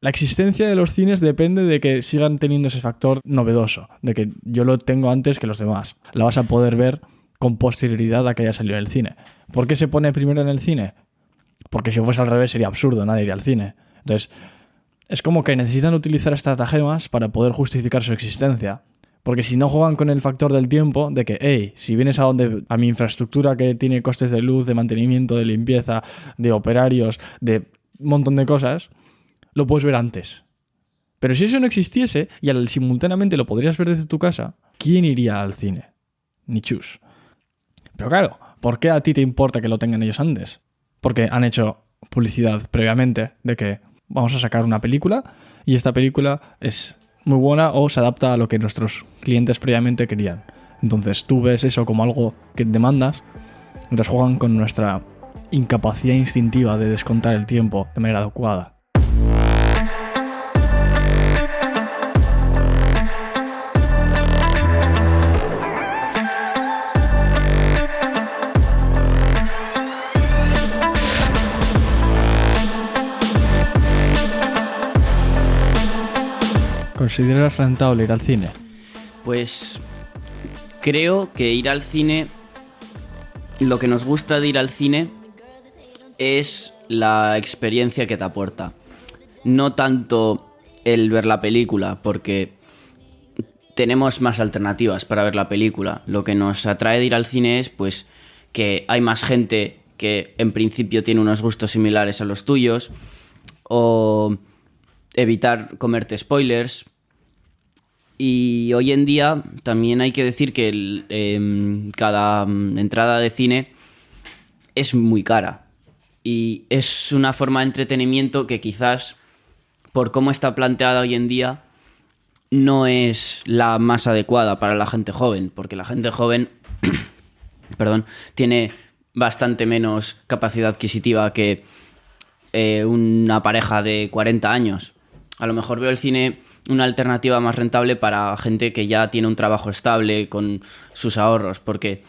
La existencia de los cines depende de que sigan teniendo ese factor novedoso, de que yo lo tengo antes que los demás. La vas a poder ver con posterioridad a que haya salido en el cine. ¿Por qué se pone primero en el cine? Porque si fuese al revés sería absurdo, nadie iría al cine. Entonces, es como que necesitan utilizar estratagemas para poder justificar su existencia. Porque si no juegan con el factor del tiempo, de que, hey, si vienes a mi infraestructura que tiene costes de luz, de mantenimiento, de limpieza, de operarios, de un montón de cosas, lo puedes ver antes. Pero si eso no existiese y simultáneamente lo podrías ver desde tu casa, ¿quién iría al cine? Ni chus. Pero claro, ¿por qué a ti te importa que lo tengan ellos antes? Porque han hecho publicidad previamente de que vamos a sacar una película y esta película es muy buena o se adapta a lo que nuestros clientes previamente querían. Entonces tú ves eso como algo que demandas, entonces juegan con nuestra incapacidad instintiva de descontar el tiempo de manera adecuada. ¿Consideras rentable ir al cine? Pues creo que ir al cine, lo que nos gusta de ir al cine es la experiencia que te aporta. No tanto el ver la película, porque tenemos más alternativas para ver la película. Lo que nos atrae de ir al cine es pues que hay más gente que en principio tiene unos gustos similares a los tuyos, o evitar comerte spoilers. Y hoy en día también hay que decir que cada entrada de cine es muy cara. Y es una forma de entretenimiento que quizás, por cómo está planteada hoy en día, no es la más adecuada para la gente joven. Porque la gente joven tiene bastante menos capacidad adquisitiva que una pareja de 40 años. A lo mejor veo el cine una alternativa más rentable para gente que ya tiene un trabajo estable con sus ahorros, porque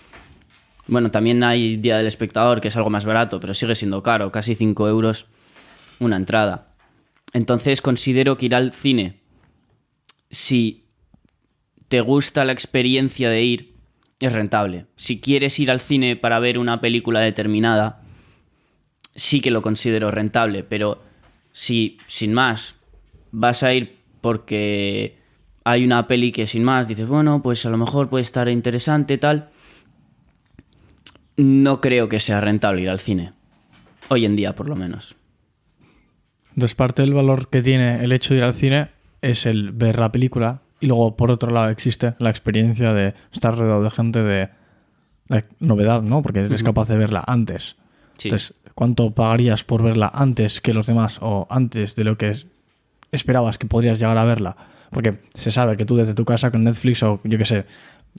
bueno, también hay Día del Espectador, que es algo más barato, pero sigue siendo caro, casi 5 euros una entrada. Entonces considero que ir al cine, si te gusta la experiencia de ir, es rentable. Si quieres ir al cine para ver una película determinada, sí que lo considero rentable, pero si sin más vas a ir porque hay una peli que sin más dices, bueno, pues a lo mejor puede estar interesante, tal, no creo que sea rentable ir al cine. Hoy en día, por lo menos. Entonces, parte del valor que tiene el hecho de ir al cine es el ver la película, y luego, por otro lado, existe la experiencia de estar rodeado de gente de la novedad, ¿no? Porque eres capaz de verla antes. Sí. Entonces, ¿cuánto pagarías por verla antes que los demás o antes de lo que esperabas que podrías llegar a verla? Porque se sabe que tú desde tu casa con Netflix o yo qué sé,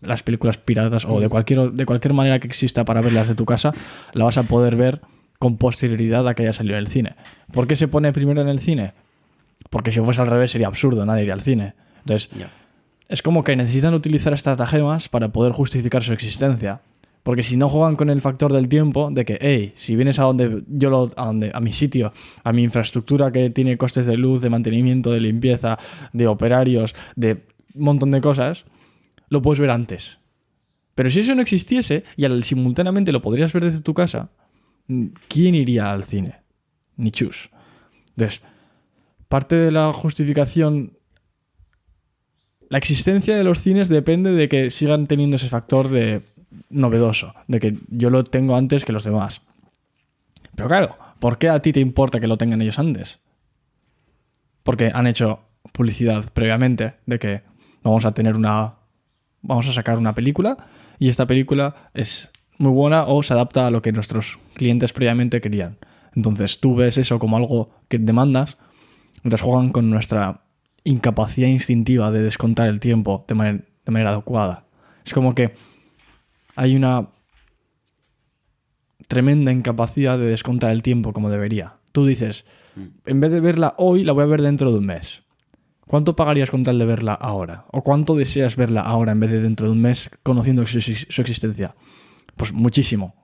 las películas piratas o de cualquier manera que exista para verlas de tu casa, la vas a poder ver con posterioridad a que haya salido en el cine. ¿Por qué se pone primero en el cine? Porque si fuese al revés sería absurdo, nadie iría al cine. Entonces, es como que necesitan utilizar estratagemas para poder justificar su existencia. Porque si no juegan con el factor del tiempo, de que, hey, si vienes a mi sitio, a mi infraestructura que tiene costes de luz, de mantenimiento, de limpieza, de operarios, de un montón de cosas, lo puedes ver antes. Pero si eso no existiese y simultáneamente lo podrías ver desde tu casa, ¿quién iría al cine? Ni chus. Entonces, parte de la justificación, la existencia de los cines depende de que sigan teniendo ese factor de novedoso, de que yo lo tengo antes que los demás. Pero claro, ¿por qué a ti te importa que lo tengan ellos antes? Porque han hecho publicidad previamente de que vamos a sacar una película y esta película es muy buena o se adapta a lo que nuestros clientes previamente querían. Entonces tú ves eso como algo que demandas, entonces juegan con nuestra incapacidad instintiva de descontar el tiempo de manera adecuada. Es como que hay una tremenda incapacidad de descontar el tiempo como debería. Tú dices, en vez de verla hoy, la voy a ver dentro de un mes. ¿Cuánto pagarías con tal de verla ahora? ¿O cuánto deseas verla ahora en vez de dentro de un mes, conociendo su existencia? Pues muchísimo.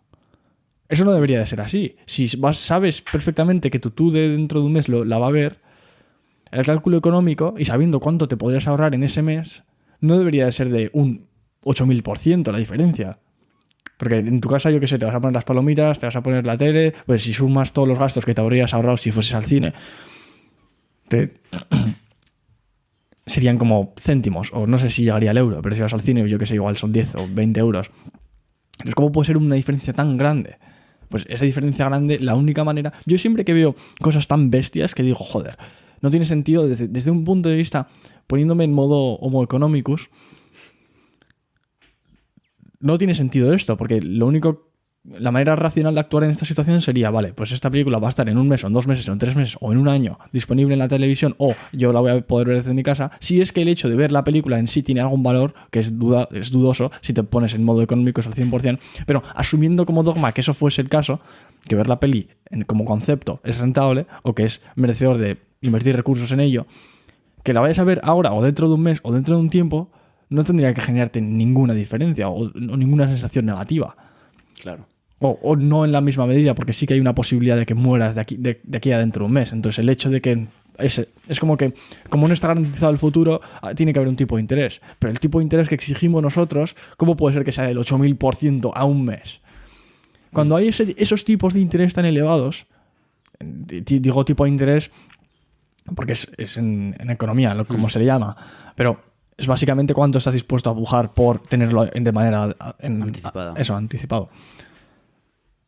Eso no debería de ser así. Si sabes perfectamente que tu tú de dentro de un mes la va a ver, el cálculo económico y sabiendo cuánto te podrías ahorrar en ese mes, no debería de ser de un 8000% la diferencia. Porque en tu casa, yo qué sé, te vas a poner las palomitas, te vas a poner la tele, pues si sumas todos los gastos que te habrías ahorrado si fueses al cine, serían como céntimos, o no sé si llegaría al euro, pero si vas al cine, yo qué sé, igual son 10 o 20 euros. Entonces, ¿cómo puede ser una diferencia tan grande? Pues esa diferencia grande, la única manera... Yo siempre que veo cosas tan bestias que digo, joder, no tiene sentido desde un punto de vista, poniéndome en modo homo economicus, no tiene sentido esto, porque la manera racional de actuar en esta situación sería, vale, pues esta película va a estar en un mes, o en 2 meses, o en 3 meses, o en un año disponible en la televisión, o yo la voy a poder ver desde mi casa, si es que el hecho de ver la película en sí tiene algún valor, que es dudoso, si te pones en modo económico es al 100%, pero asumiendo como dogma que eso fuese el caso, que ver la peli como concepto es rentable, o que es merecedor de invertir recursos en ello, que la vayas a ver ahora, o dentro de un mes, o dentro de un tiempo, no tendría que generarte ninguna diferencia o ninguna sensación negativa. Claro. O no en la misma medida, porque sí que hay una posibilidad de que mueras de aquí a dentro de un mes. Entonces el hecho de que es como que, como no está garantizado el futuro, tiene que haber un tipo de interés. Pero el tipo de interés que exigimos nosotros, ¿cómo puede ser que sea del 8000% a un mes? Cuando hay esos tipos de interés tan elevados, digo tipo de interés porque es en economía, como se le llama, pero es básicamente cuánto estás dispuesto a pujar por tenerlo de manera anticipada. Anticipado.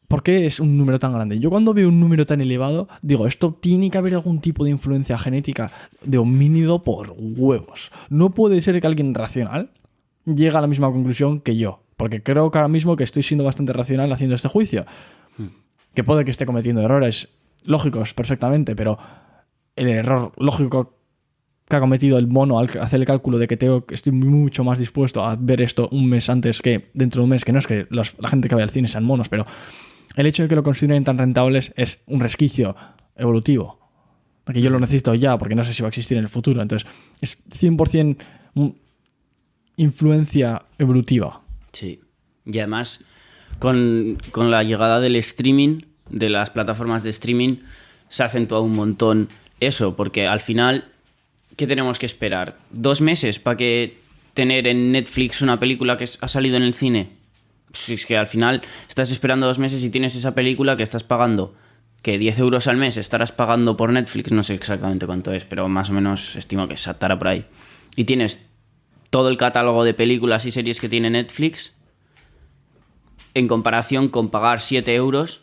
¿Por qué es un número tan grande? Yo cuando veo un número tan elevado, digo, esto tiene que haber algún tipo de influencia genética de homínido por huevos. No puede ser que alguien racional llegue a la misma conclusión que yo, porque creo que ahora mismo que estoy siendo bastante racional haciendo este juicio. Que puede que esté cometiendo errores lógicos perfectamente, pero el error lógico que ha cometido el mono al hacer el cálculo de que estoy mucho más dispuesto a ver esto un mes antes que dentro de un mes, que no es que la gente que vaya al cine sean monos, pero el hecho de que lo consideren tan rentables es un resquicio evolutivo. Porque yo lo necesito ya, porque no sé si va a existir en el futuro. Entonces, es 100% influencia evolutiva. Sí. Y además, con la llegada del streaming, de las plataformas de streaming, se acentúa un montón eso, porque al final, ¿qué tenemos que esperar? ¿2 meses para que tener en Netflix una película que ha salido en el cine? Si es que al final estás esperando 2 meses y tienes esa película que estás pagando, que 10 euros al mes estarás pagando por Netflix, no sé exactamente cuánto es, pero más o menos estimo que estará por ahí. Y tienes todo el catálogo de películas y series que tiene Netflix en comparación con pagar 7 euros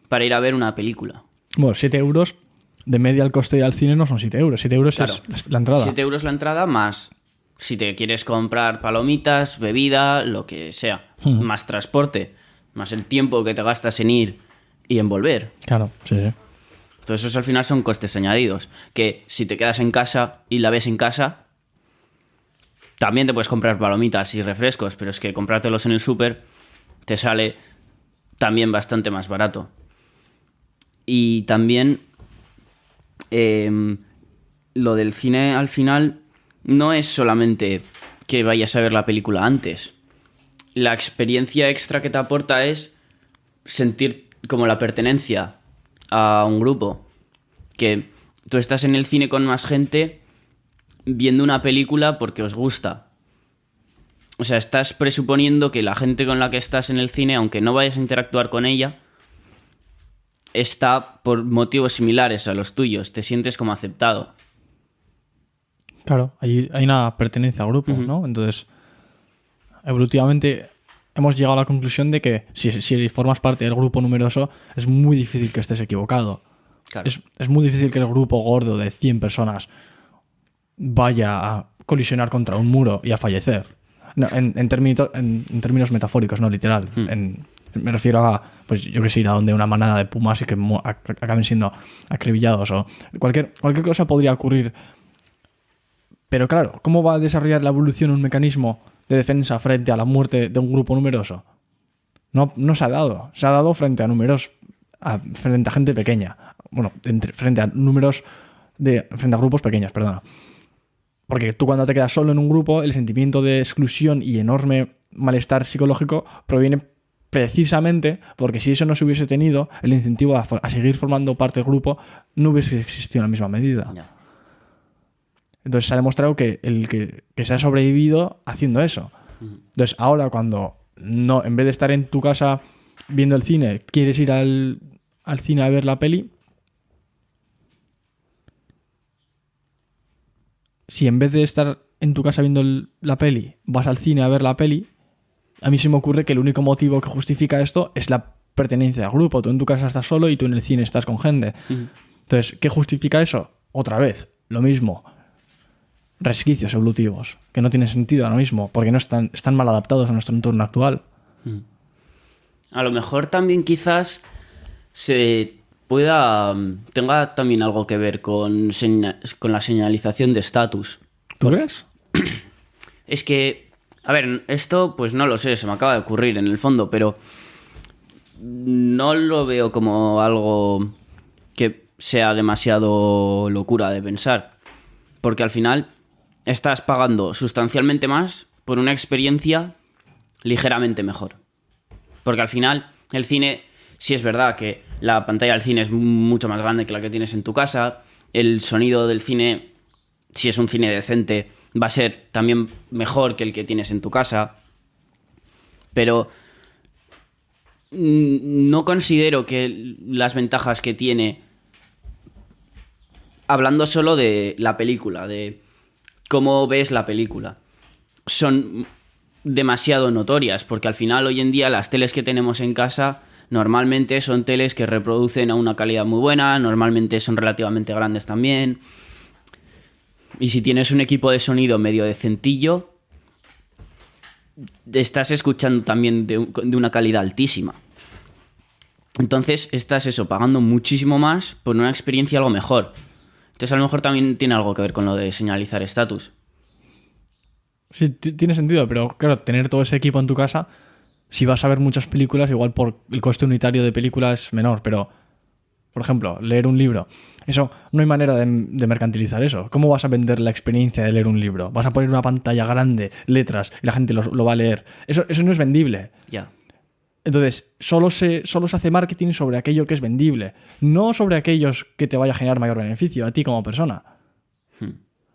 para ir a ver una película. Bueno, 7 euros de media al coste al cine no son 7 euros. 7 euros claro, es la entrada. 7 euros la entrada más si te quieres comprar palomitas, bebida, lo que sea. Más transporte, más el tiempo que te gastas en ir y en volver. Claro, sí. Entonces esos al final son costes añadidos. Que si te quedas en casa y la ves en casa, también te puedes comprar palomitas y refrescos, pero es que comprártelos en el súper te sale también bastante más barato. Y también lo del cine al final no es solamente que vayas a ver la película antes. La experiencia extra que te aporta es sentir como la pertenencia a un grupo. Que tú estás en el cine con más gente viendo una película porque os gusta. O sea, estás presuponiendo que la gente con la que estás en el cine, aunque no vayas a interactuar con ella, está por motivos similares a los tuyos. Te sientes como aceptado. Claro, hay una pertenencia al grupo, ¿no? Entonces, evolutivamente hemos llegado a la conclusión de que si formas parte del grupo numeroso, es muy difícil que estés equivocado. Claro. Es muy difícil que el grupo gordo de 100 personas vaya a colisionar contra un muro y a fallecer. No, en términos metafóricos, no literal. Me refiero a, pues yo que sé, ir a donde una manada de pumas y que acaben siendo acribillados o cualquier cosa podría ocurrir. Pero claro, ¿cómo va a desarrollar la evolución un mecanismo de defensa frente a la muerte de un grupo numeroso? No se ha dado. Se ha dado frente a frente a gente pequeña. Bueno, frente a grupos pequeños, perdona. Porque tú cuando te quedas solo en un grupo, el sentimiento de exclusión y enorme malestar psicológico proviene precisamente porque si eso no se hubiese tenido, el incentivo a seguir formando parte del grupo no hubiese existido en la misma medida. Ya. Entonces se ha demostrado que se ha sobrevivido haciendo eso. Entonces ahora cuando no, en vez de estar en tu casa viendo el cine, quieres ir al cine a ver la peli, si en vez de estar en tu casa viendo la peli, vas al cine a ver la peli, a mí se me ocurre que el único motivo que justifica esto es la pertenencia al grupo. Tú en tu casa estás solo y tú en el cine estás con gente. Entonces, ¿qué justifica eso? Otra vez, lo mismo. Resquicios evolutivos, que no tienen sentido ahora mismo, porque no están mal adaptados a nuestro entorno actual. A lo mejor también quizás tenga también algo que ver con la señalización de estatus. ¿Tú crees? Es que, a ver, esto pues no lo sé, se me acaba de ocurrir en el fondo, pero no lo veo como algo que sea demasiado locura de pensar, porque al final estás pagando sustancialmente más por una experiencia ligeramente mejor. Porque al final el cine, sí es verdad que la pantalla del cine es mucho más grande que la que tienes en tu casa, el sonido del cine, si es un cine decente, va a ser también mejor que el que tienes en tu casa, pero no considero que las ventajas que tiene, hablando solo de la película, de cómo ves la película, son demasiado notorias, porque al final hoy en día las teles que tenemos en casa normalmente son teles que reproducen a una calidad muy buena, normalmente son relativamente grandes también, y si tienes un equipo de sonido medio decentillo, estás escuchando también de una calidad altísima. Entonces estás pagando muchísimo más por una experiencia algo mejor. Entonces a lo mejor también tiene algo que ver con lo de señalizar estatus. Sí, tiene sentido, pero claro, tener todo ese equipo en tu casa, si vas a ver muchas películas, igual por el coste unitario de película es menor, pero, por ejemplo, leer un libro, eso, no hay manera de mercantilizar eso. ¿Cómo vas a vender la experiencia de leer un libro? Vas a poner una pantalla grande, letras, y la gente lo va a leer. Eso no es vendible. Ya. Entonces, solo se hace marketing sobre aquello que es vendible, no sobre aquellos que te vaya a generar mayor beneficio a ti como persona.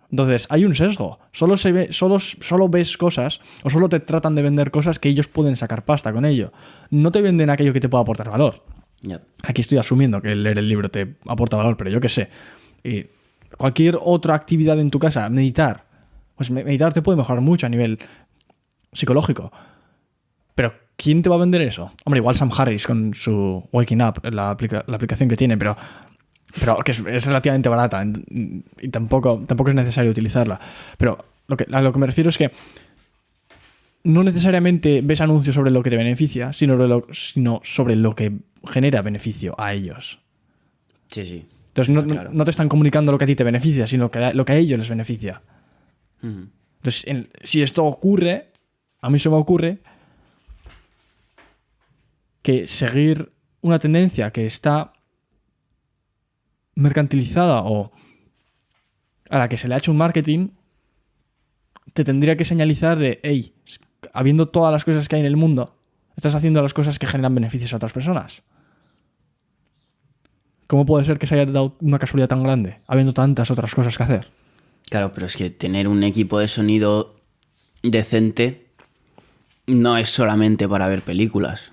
Entonces, hay un sesgo. Solo ves cosas o solo te tratan de vender cosas que ellos pueden sacar pasta con ello. No te venden aquello que te pueda aportar valor. Yeah. Aquí estoy asumiendo que leer el libro te aporta valor, pero yo qué sé. Y cualquier otra actividad en tu casa, meditar. Pues meditar te puede mejorar mucho a nivel psicológico. Pero ¿quién te va a vender eso? Hombre, igual Sam Harris con su Waking Up, la aplicación que tiene, pero que es relativamente barata y tampoco es necesario utilizarla. Pero a lo que me refiero es que no necesariamente ves anuncios sobre lo que te beneficia, sino sobre lo que genera beneficio a ellos. Sí. Entonces no te están comunicando lo que a ti te beneficia, sino lo que a ellos les beneficia. Entonces, si esto ocurre, a mí se me ocurre que seguir una tendencia que está mercantilizada o a la que se le ha hecho un marketing, te tendría que señalizar de, hey, habiendo todas las cosas que hay en el mundo, estás haciendo las cosas que generan beneficios a otras personas. ¿Cómo puede ser que se haya dado una casualidad tan grande, habiendo tantas otras cosas que hacer? Claro, pero es que tener un equipo de sonido decente no es solamente para ver películas.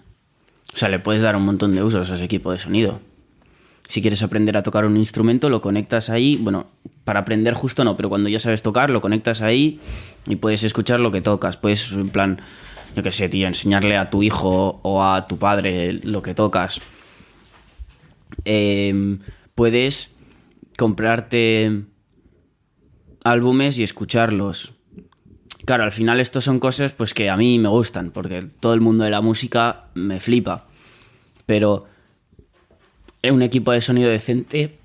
O sea, le puedes dar un montón de usos a ese equipo de sonido. Si quieres aprender a tocar un instrumento, lo conectas ahí. Bueno, para aprender justo no, pero cuando ya sabes tocar, lo conectas ahí y puedes escuchar lo que tocas. Puedes, en plan, yo qué sé, tío, enseñarle a tu hijo o a tu padre lo que tocas. Puedes comprarte álbumes y escucharlos. Claro, al final estos son cosas pues que a mí me gustan, porque todo el mundo de la música me flipa. Pero un equipo de sonido decente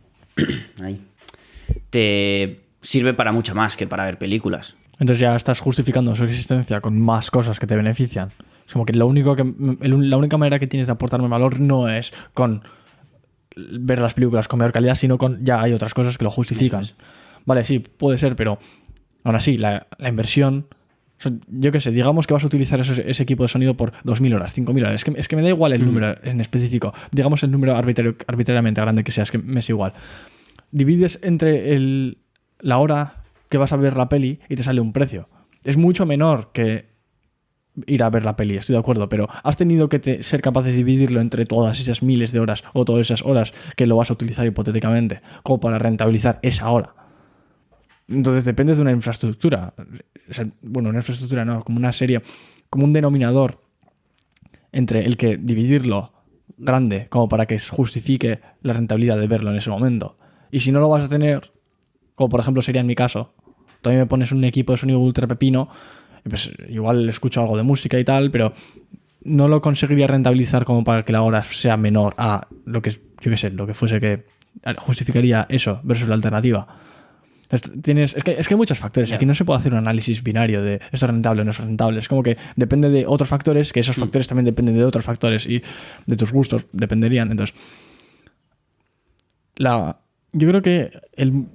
te sirve para mucho más que para ver películas. Entonces ya estás justificando su existencia con más cosas que te benefician. Es como que la única manera que tienes de aportarme valor no es con ver las películas con mayor calidad, sino con ya hay otras cosas que lo justifican. Vale, sí, puede ser, pero aún así, la inversión... O sea, yo qué sé, digamos que vas a utilizar ese equipo de sonido por 2.000 horas, 5.000 horas. Es que me da igual el número en específico. Digamos el número arbitrariamente grande que sea, es que me es igual. Divides entre la hora que vas a ver la peli y te sale un precio. Es mucho menor que ir a ver la peli, estoy de acuerdo, pero has tenido que ser capaz de dividirlo entre todas esas miles de horas o todas esas horas que lo vas a utilizar hipotéticamente, como para rentabilizar esa hora. Entonces dependes de una infraestructura. O sea, bueno, una infraestructura no, como una serie, como un denominador entre el que dividirlo grande como para que justifique la rentabilidad de verlo en ese momento. Y si no lo vas a tener, como por ejemplo sería en mi caso, todavía me pones un equipo de sonido ultra pepino, pues igual escucho algo de música y tal, pero no lo conseguiría rentabilizar como para que la hora sea menor a lo que, yo qué sé, lo que fuese que justificaría eso versus la alternativa. Es que hay muchos factores. Aquí no se puede hacer un análisis binario de esto es rentable o no es rentable. Es como que depende de otros factores, que esos factores también dependen de otros factores y de tus gustos dependerían. Entonces, yo creo que el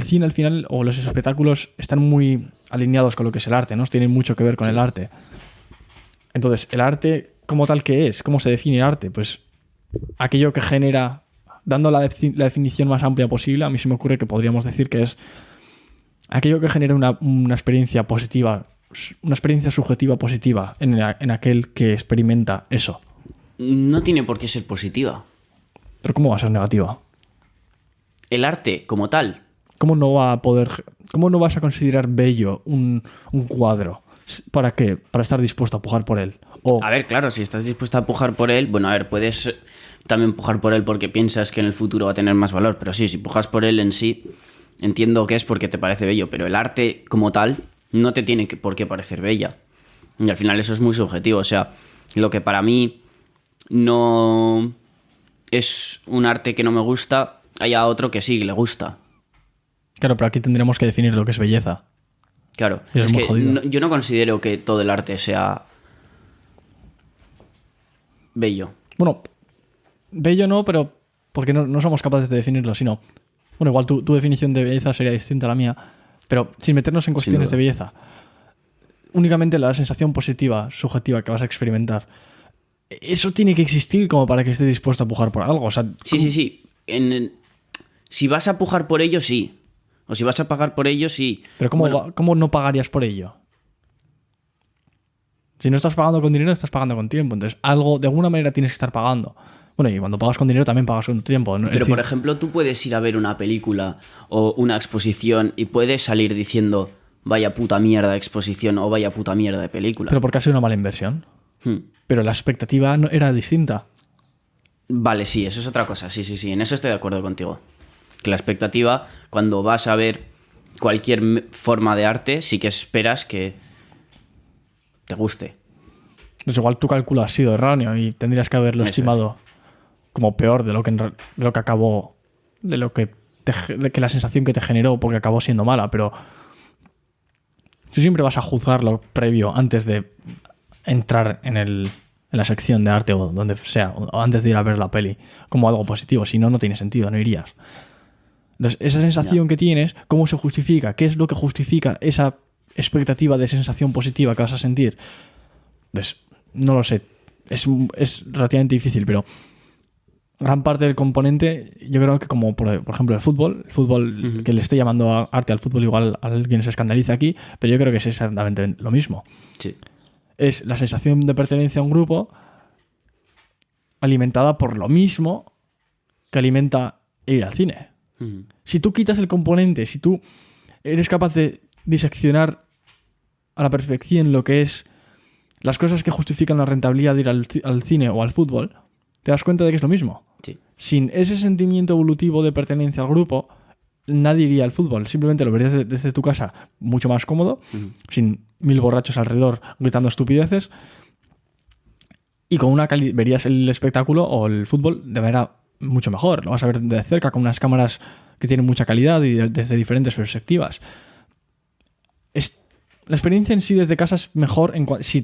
cine al final o los espectáculos están muy alineados con lo que es el arte, ¿no? Tienen mucho que ver con el arte. Entonces, el arte como tal, ¿qué es? ¿Cómo se define el arte? Pues aquello que genera, dando la definición más amplia posible, a mí se me ocurre que podríamos decir que es aquello que genera una experiencia positiva, una experiencia subjetiva positiva en aquel que experimenta eso. No tiene por qué ser positiva. ¿Pero cómo va a ser negativa? El arte como tal. ¿Cómo no vas a considerar bello un cuadro? ¿Para qué? Para estar dispuesto a pujar por él. A ver, claro, si estás dispuesto a pujar por él, bueno, a ver, puedes también pujar por él porque piensas que en el futuro va a tener más valor, pero sí, si pujas por él en sí, entiendo que es porque te parece bello, pero el arte como tal no te tiene por qué parecer bella. Y al final eso es muy subjetivo, o sea, lo que para mí no es un arte que no me gusta, haya otro que sí le gusta. Claro, pero aquí tendremos que definir lo que es belleza. Claro, es que yo no considero que todo el arte sea bello. Bueno, bello no, pero porque no somos capaces de definirlo, sino... Bueno, igual tu definición de belleza sería distinta a la mía, pero sin meternos en cuestiones de belleza, únicamente la sensación positiva, subjetiva que vas a experimentar, eso tiene que existir como para que estés dispuesto a pujar por algo. O sea, Sí. Si vas a pujar por ello, sí. O si vas a pagar por ello, sí. Pero ¿cómo no pagarías por ello? Si no estás pagando con dinero, estás pagando con tiempo. Entonces, algo, de alguna manera tienes que estar pagando. Bueno, y cuando pagas con dinero también pagas con tiempo, ¿no? Pero, por ejemplo, tú puedes ir a ver una película o una exposición y puedes salir diciendo vaya puta mierda de exposición o vaya puta mierda de película. Pero porque ha sido una mala inversión. Pero la expectativa no era distinta. Vale, sí, eso es otra cosa. Sí. En eso estoy de acuerdo contigo. Que la expectativa, cuando vas a ver cualquier forma de arte, sí que esperas que te guste. Pues igual tu cálculo ha sido erróneo y tendrías que haberlo estimado como peor de lo que acabó, de que la sensación que te generó, porque acabó siendo mala. Pero tú siempre vas a juzgarlo previo antes de entrar en la sección de arte o donde sea, o antes de ir a ver la peli, como algo positivo. Si no, no tiene sentido, no irías. Entonces, esa sensación que tienes, ¿cómo se justifica? ¿Qué es lo que justifica esa expectativa de sensación positiva que vas a sentir? Pues no lo sé. Es relativamente difícil, pero gran parte del componente, yo creo que como por ejemplo el fútbol, que le esté llamando arte al fútbol, igual a alguien se escandaliza aquí, pero yo creo que es exactamente lo mismo. Sí. Es la sensación de pertenencia a un grupo alimentada por lo mismo que alimenta ir al cine. Si tú quitas el componente, si tú eres capaz de diseccionar a la perfección lo que es las cosas que justifican la rentabilidad de ir al cine o al fútbol, te das cuenta de que es lo mismo. Sí. Sin ese sentimiento evolutivo de pertenencia al grupo, nadie iría al fútbol. Simplemente lo verías desde tu casa mucho más cómodo, sin 1000 borrachos alrededor gritando estupideces, y con verías el espectáculo o el fútbol de manera mucho mejor. Lo vas a ver de cerca con unas cámaras que tienen mucha calidad y desde diferentes perspectivas. La experiencia en sí desde casa es mejor si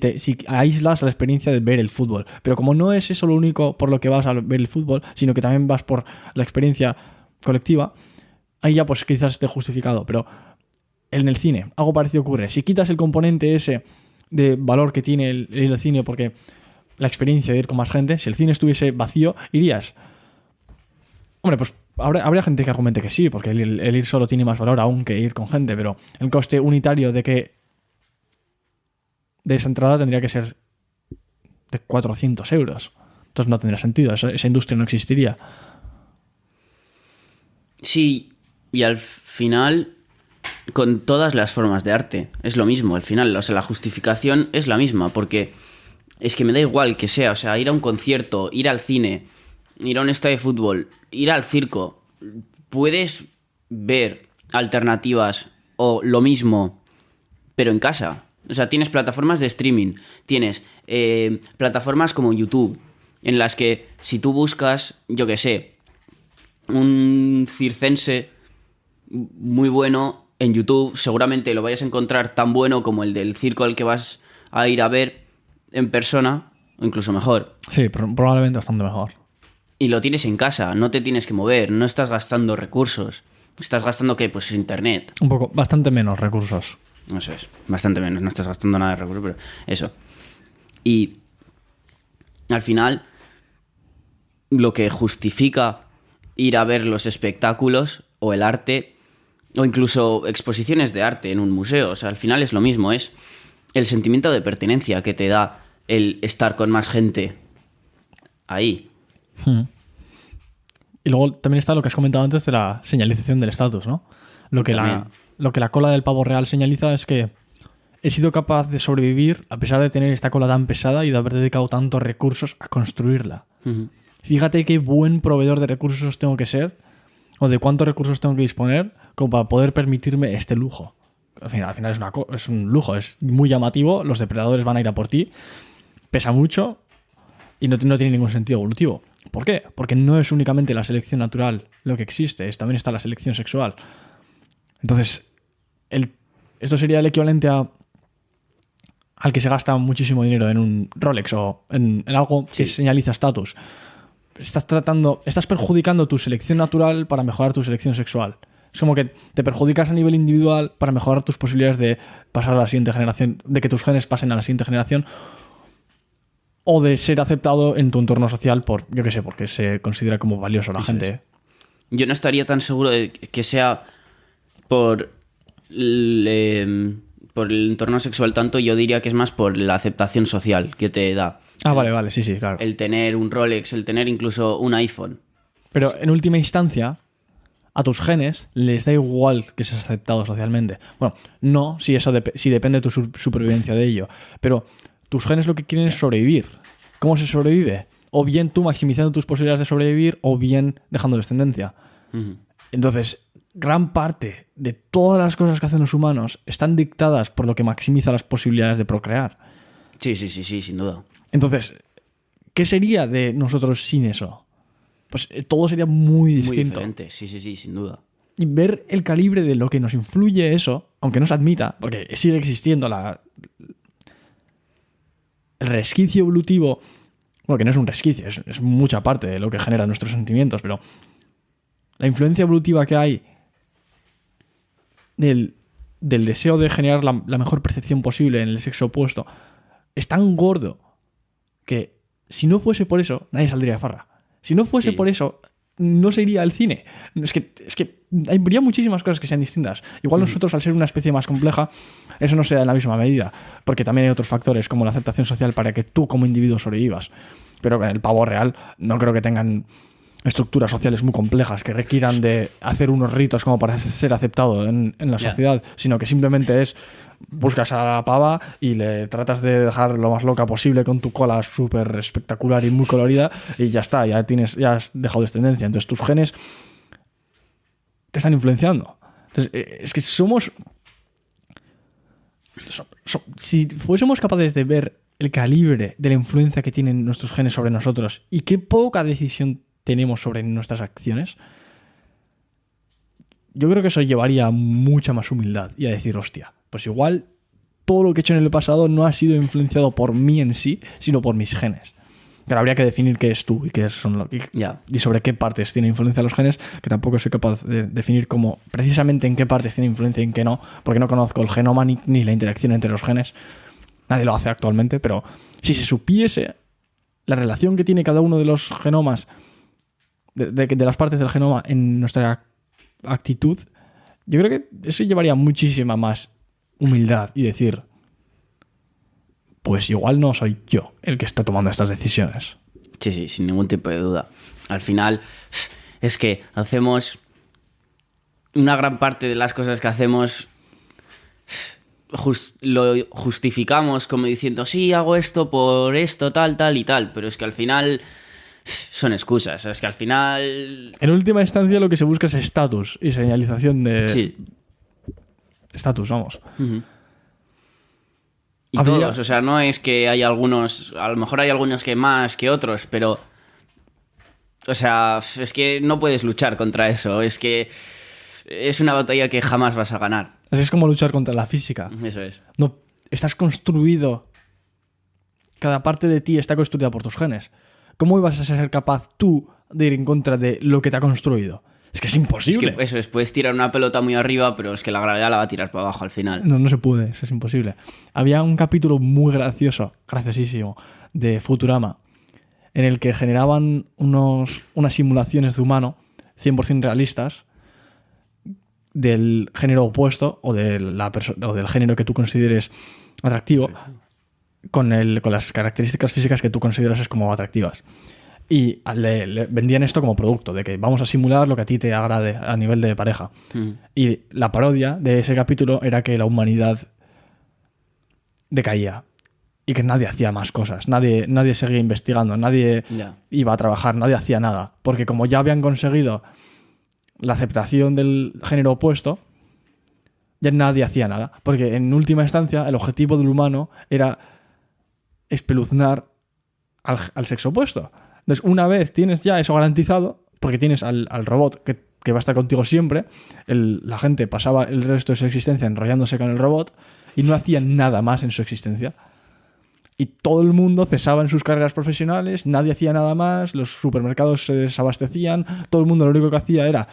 aíslas la experiencia de ver el fútbol. Pero como no es eso lo único por lo que vas a ver el fútbol, sino que también vas por la experiencia colectiva, ahí ya pues quizás esté justificado. Pero en el cine algo parecido ocurre. Si quitas el componente ese de valor que tiene el ir al cine, porque la experiencia de ir con más gente, si el cine estuviese vacío, irías. Hombre, pues habría gente que argumente que sí, porque el ir solo tiene más valor aún que ir con gente, pero el coste unitario de esa entrada tendría que ser de 400 euros. Entonces no tendría sentido, esa industria no existiría. Sí, y al final, con todas las formas de arte, es lo mismo. Al final, o sea, la justificación es la misma, porque es que me da igual que sea, o sea, ir a un concierto, ir al cine, ir a un estadio de fútbol, ir al circo. Puedes ver alternativas o lo mismo, pero en casa. O sea, tienes plataformas de streaming, tienes plataformas como YouTube, en las que si tú buscas, yo qué sé, un circense muy bueno en YouTube, seguramente lo vayas a encontrar tan bueno como el del circo al que vas a ir a ver en persona, o incluso mejor. Sí, probablemente bastante mejor. Y lo tienes en casa, no te tienes que mover, no estás gastando recursos. Estás gastando, ¿qué? Pues internet. Un poco, bastante menos recursos. Eso es, bastante menos, no estás gastando nada de recursos, pero eso. Y al final, lo que justifica ir a ver los espectáculos o el arte, o incluso exposiciones de arte en un museo, o sea, al final es lo mismo, es el sentimiento de pertenencia que te da el estar con más gente ahí. Y luego también está lo que has comentado antes de la señalización del estatus, ¿no? Lo que la cola del pavo real señaliza es que he sido capaz de sobrevivir a pesar de tener esta cola tan pesada y de haber dedicado tantos recursos a construirla. Fíjate qué buen proveedor de recursos tengo que ser, o de cuántos recursos tengo que disponer como para poder permitirme este lujo. Al final es un lujo, es muy llamativo, los depredadores van a ir a por ti, pesa mucho y no tiene ningún sentido evolutivo. ¿Por qué? Porque no es únicamente la selección natural lo que existe, también está la selección sexual. Entonces, esto sería el equivalente al que se gasta muchísimo dinero en un Rolex o en algo que señaliza estatus. Estás perjudicando tu selección natural para mejorar tu selección sexual. Es como que te perjudicas a nivel individual para mejorar tus posibilidades de pasar a la siguiente generación, de que tus genes pasen a la siguiente generación, o de ser aceptado en tu entorno social por, yo qué sé, porque se considera como valioso la gente. Yo no estaría tan seguro de que sea por el entorno sexual tanto, yo diría que es más por la aceptación social que te da. Vale, sí, claro. El tener un Rolex, el tener incluso un iPhone. Pero en última instancia, a tus genes les da igual que seas aceptado socialmente. Bueno, no, si depende de tu supervivencia de ello. Pero tus genes lo que quieren es sobrevivir. ¿Cómo se sobrevive? O bien tú maximizando tus posibilidades de sobrevivir, o bien dejando descendencia. Entonces, gran parte de todas las cosas que hacen los humanos están dictadas por lo que maximiza las posibilidades de procrear. Sí, sin duda. Entonces, ¿qué sería de nosotros sin eso? Pues todo sería muy distinto. Muy diferente, sí, sin duda. Y ver el calibre de lo que nos influye eso, aunque no se admita, porque sigue existiendo el resquicio evolutivo, bueno, que no es un resquicio, es mucha parte de lo que genera nuestros sentimientos, pero la influencia evolutiva que hay del deseo de generar la mejor percepción posible en el sexo opuesto es tan gordo que si no fuese por eso, nadie saldría de farra. Si no fuese por eso, no se iría al cine. Es que habría muchísimas cosas que sean distintas. Igual nosotros, al ser una especie más compleja, eso no se da en la misma medida, porque también hay otros factores como la aceptación social para que tú como individuo sobrevivas. Pero en el pavo real no creo que tengan estructuras sociales muy complejas que requieran de hacer unos ritos como para ser aceptado en la sociedad, sino que simplemente buscas a la pava y le tratas de dejar lo más loca posible con tu cola súper espectacular y muy colorida y ya está, ya has dejado descendencia. Entonces tus genes te están influenciando. Entonces, es que si fuésemos capaces de ver el calibre de la influencia que tienen nuestros genes sobre nosotros y qué poca decisión tenemos sobre nuestras acciones, yo creo que eso llevaría a mucha más humildad y a decir, hostia, pues igual todo lo que he hecho en el pasado no ha sido influenciado por mí en sí, sino por mis genes. Pero habría que definir qué es tú y qué son y sobre qué partes tienen influencia los genes, que tampoco soy capaz de definir precisamente en qué partes tiene influencia y en qué no, porque no conozco el genoma ni la interacción entre los genes. Nadie lo hace actualmente, pero si se supiese la relación que tiene cada uno de los genomas de las partes del genoma en nuestra actitud, yo creo que eso llevaría muchísima más humildad y decir, pues igual no soy yo el que está tomando estas decisiones. Sí, sí, sin ningún tipo de duda. Al final, es que hacemos una gran parte de las cosas que hacemos lo justificamos como diciendo, sí, hago esto por esto, tal, tal y tal, pero es que al final son excusas. Es que al final... En última instancia lo que se busca es estatus y señalización de... Sí. Estatus, vamos. Uh-huh. Y Habría... todos, o sea, no es que hay algunos, a lo mejor hay algunos que más que otros, pero... O sea, es que no puedes luchar contra eso, es que es una batalla que jamás vas a ganar. Así es como luchar contra la física. Eso es. No, estás construido. Cada parte de ti está construida por tus genes. ¿Cómo ibas a ser capaz tú de ir en contra de lo que te ha construido? Es que es imposible. Es que eso es, puedes tirar una pelota muy arriba, pero es que la gravedad la va a tirar para abajo al final. No se puede, eso es imposible. Había un capítulo muy gracioso, graciosísimo, de Futurama, en el que generaban unas simulaciones de humano 100% realistas del género opuesto o del género que tú consideres atractivo con las características físicas que tú consideras como atractivas. Y le vendían esto como producto, de que vamos a simular lo que a ti te agrade a nivel de pareja. Y la parodia de ese capítulo era que la humanidad decaía y que nadie hacía más cosas, nadie seguía investigando, nadie iba a trabajar, nadie hacía nada. Porque como ya habían conseguido la aceptación del género opuesto, ya nadie hacía nada. Porque en última instancia el objetivo del humano era espeluznar al sexo opuesto. Entonces, una vez tienes ya eso garantizado, porque tienes al robot que va a estar contigo siempre, la gente pasaba el resto de su existencia enrollándose con el robot y no hacían nada más en su existencia. Y todo el mundo cesaba en sus carreras profesionales, nadie hacía nada más, los supermercados se desabastecían, todo el mundo lo único que hacía era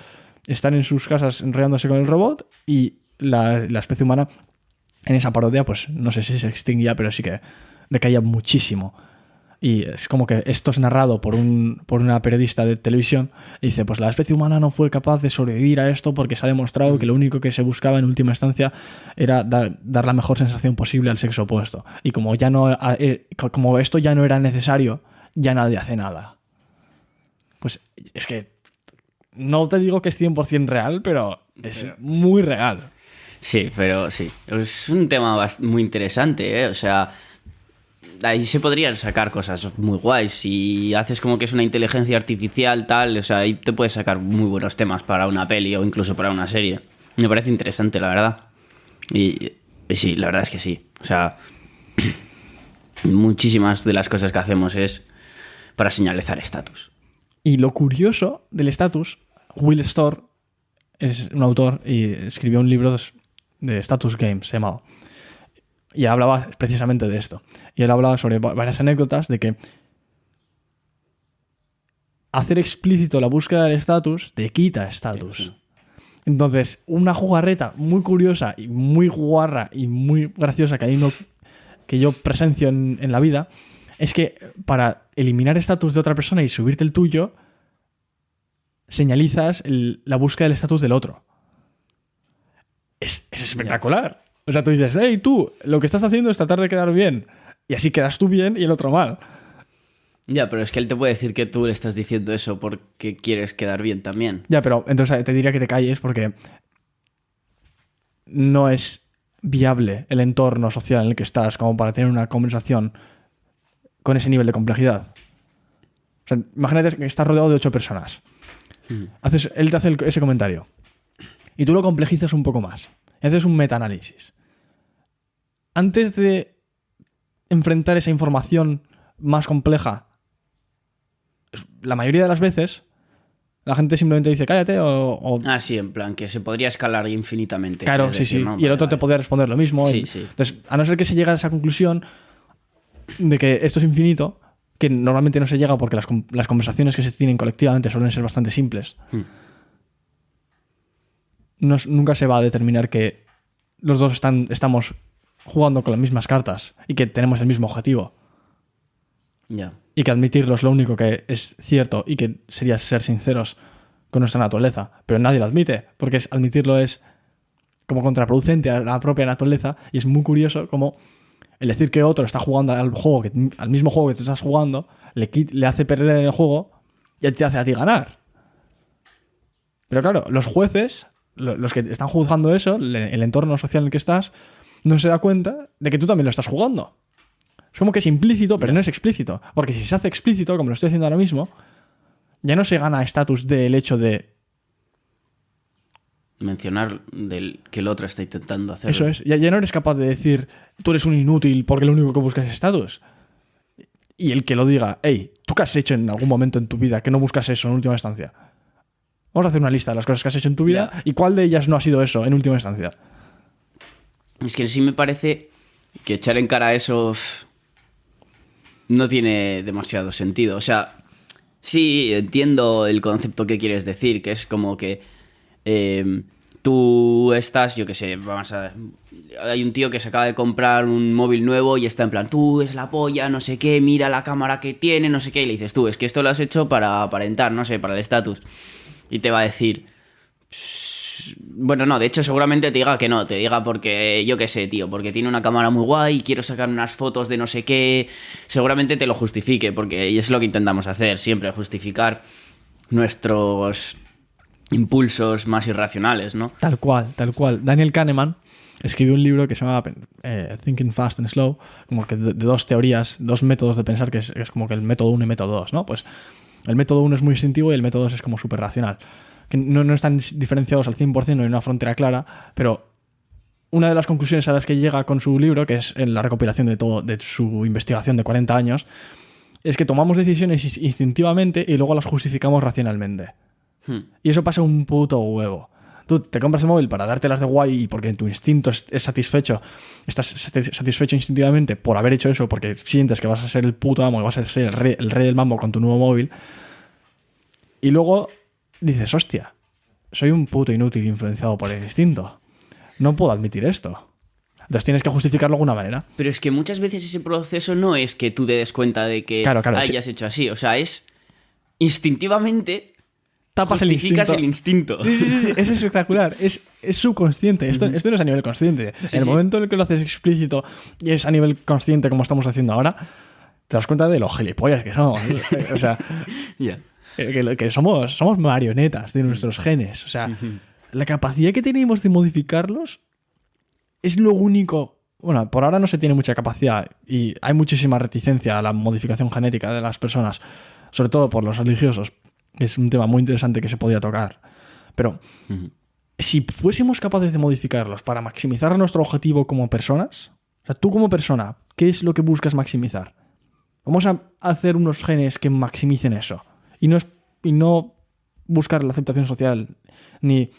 estar en sus casas enrollándose con el robot y la especie humana en esa parodia, pues no sé si se extinguía, pero sí que decaía muchísimo. Y es como que esto es narrado por una periodista de televisión y dice, pues la especie humana no fue capaz de sobrevivir a esto porque se ha demostrado que lo único que se buscaba en última instancia era dar la mejor sensación posible al sexo opuesto. Y como esto ya no era necesario, ya nadie hace nada. Pues es que no te digo que es 100% real, pero es muy real. Sí, pero sí. Es un tema muy interesante, ¿eh? O sea... Ahí se podrían sacar cosas muy guays. Si haces como que es una inteligencia artificial, tal, o sea, ahí te puedes sacar muy buenos temas para una peli o incluso para una serie. Me parece interesante, la verdad. Y sí, la verdad es que sí. O sea, muchísimas de las cosas que hacemos es para señalizar estatus. Y lo curioso del estatus, Will Storr es un autor y escribió un libro de Status Games, se llamaba. Y hablaba precisamente de esto. Y él hablaba sobre varias anécdotas de que hacer explícito la búsqueda del estatus te quita estatus. Sí. Entonces, una jugarreta muy curiosa y muy guarra y muy graciosa que yo presencio en la vida es que para eliminar estatus de otra persona y subirte el tuyo, señalizas la búsqueda del estatus del otro. Es espectacular. O sea, tú dices, hey, tú, lo que estás haciendo es tratar de quedar bien. Y así quedas tú bien y el otro mal. Ya, pero es que él te puede decir que tú le estás diciendo eso porque quieres quedar bien también. Ya, pero entonces te diría que te calles porque no es viable el entorno social en el que estás como para tener una conversación con ese nivel de complejidad. O sea, imagínate que estás rodeado de 8 personas. Él te hace ese comentario. Y tú lo complejizas un poco más. Y haces un metaanálisis. Antes de enfrentar esa información más compleja, la mayoría de las veces la gente simplemente dice cállate o... Ah, sí, en plan, que se podría escalar infinitamente. Claro, sí, sí. No, y el otro te podría responder lo mismo. Sí, sí. Entonces, a no ser que se llegue a esa conclusión de que esto es infinito, que normalmente no se llega porque las conversaciones que se tienen colectivamente suelen ser bastante simples, nunca se va a determinar que los dos estamos jugando con las mismas cartas y que tenemos el mismo objetivo. Ya. y que admitirlo es lo único que es cierto y que sería ser sinceros con nuestra naturaleza, pero nadie lo admite, porque admitirlo es como contraproducente a la propia naturaleza, y es muy curioso como el decir que otro está jugando al mismo juego que tú estás jugando le hace perder en el juego y te hace a ti ganar. Pero claro, los jueces, los que están juzgando eso, el entorno social en el que estás, no se da cuenta de que tú también lo estás jugando. Es como que es implícito, pero no es explícito. Porque si se hace explícito, como lo estoy haciendo ahora mismo, ya no se gana estatus del hecho de mencionar que el otro está intentando hacerlo. Eso es. Ya no eres capaz de decir tú eres un inútil porque lo único que buscas es estatus. Y el que lo diga, hey, ¿tú qué has hecho en algún momento en tu vida que no buscas eso en última instancia? Vamos a hacer una lista de las cosas que has hecho en tu vida y cuál de ellas no ha sido eso en última instancia. Es que sí me parece que echar en cara eso no tiene demasiado sentido. O sea, sí entiendo el concepto que quieres decir, que es como que tú estás, yo qué sé, hay un tío que se acaba de comprar un móvil nuevo y está en plan, tú es la polla, no sé qué, mira la cámara que tiene, no sé qué, y le dices, tú, es que esto lo has hecho para aparentar, no sé, para el estatus. Y te va a decir, bueno, no, de hecho seguramente te diga que no, te diga porque, yo qué sé, tío, porque tiene una cámara muy guay, quiero sacar unas fotos de no sé qué, seguramente te lo justifique, porque es lo que intentamos hacer siempre, justificar nuestros impulsos más irracionales, ¿no? Tal cual, tal cual. Daniel Kahneman escribió un libro que se llama Thinking Fast and Slow, como que de dos teorías, dos métodos de pensar, que es como que el método 1 y método 2, ¿no? Pues el método 1 es muy instintivo y el método 2 es como súper racional. Que no están diferenciados al 100%, no hay una frontera clara, pero una de las conclusiones a las que llega con su libro, que es en la recopilación de su investigación de 40 años, es que tomamos decisiones instintivamente y luego las justificamos racionalmente. Y eso pasa un puto huevo. Tú te compras el móvil para dártelas de guay y porque tu instinto es satisfecho, estás satisfecho instintivamente por haber hecho eso, porque sientes que vas a ser el puto amo y vas a ser el rey del mambo con tu nuevo móvil. Y luego dices, hostia, soy un puto inútil influenciado por el instinto. No puedo admitir esto. Entonces tienes que justificarlo de alguna manera. Pero es que muchas veces ese proceso no es que tú te des cuenta de que hayas hecho así. O sea, es instintivamente tapas justificas el instinto. Sí, es espectacular. Es subconsciente. Esto no es a nivel consciente. En el momento en el que lo haces explícito y es a nivel consciente como estamos haciendo ahora, te das cuenta de lo gilipollas que somos. O sea, que somos marionetas de nuestros genes. O sea, la capacidad que tenemos de modificarlos es lo único. Bueno, por ahora no se tiene mucha capacidad y hay muchísima reticencia a la modificación genética de las personas, sobre todo por los religiosos. Es un tema muy interesante que se podría tocar. Pero si fuésemos capaces de modificarlos para maximizar nuestro objetivo como personas, o sea, tú como persona, ¿qué es lo que buscas maximizar? Vamos a hacer unos genes que maximicen eso. Y no buscar la aceptación social ni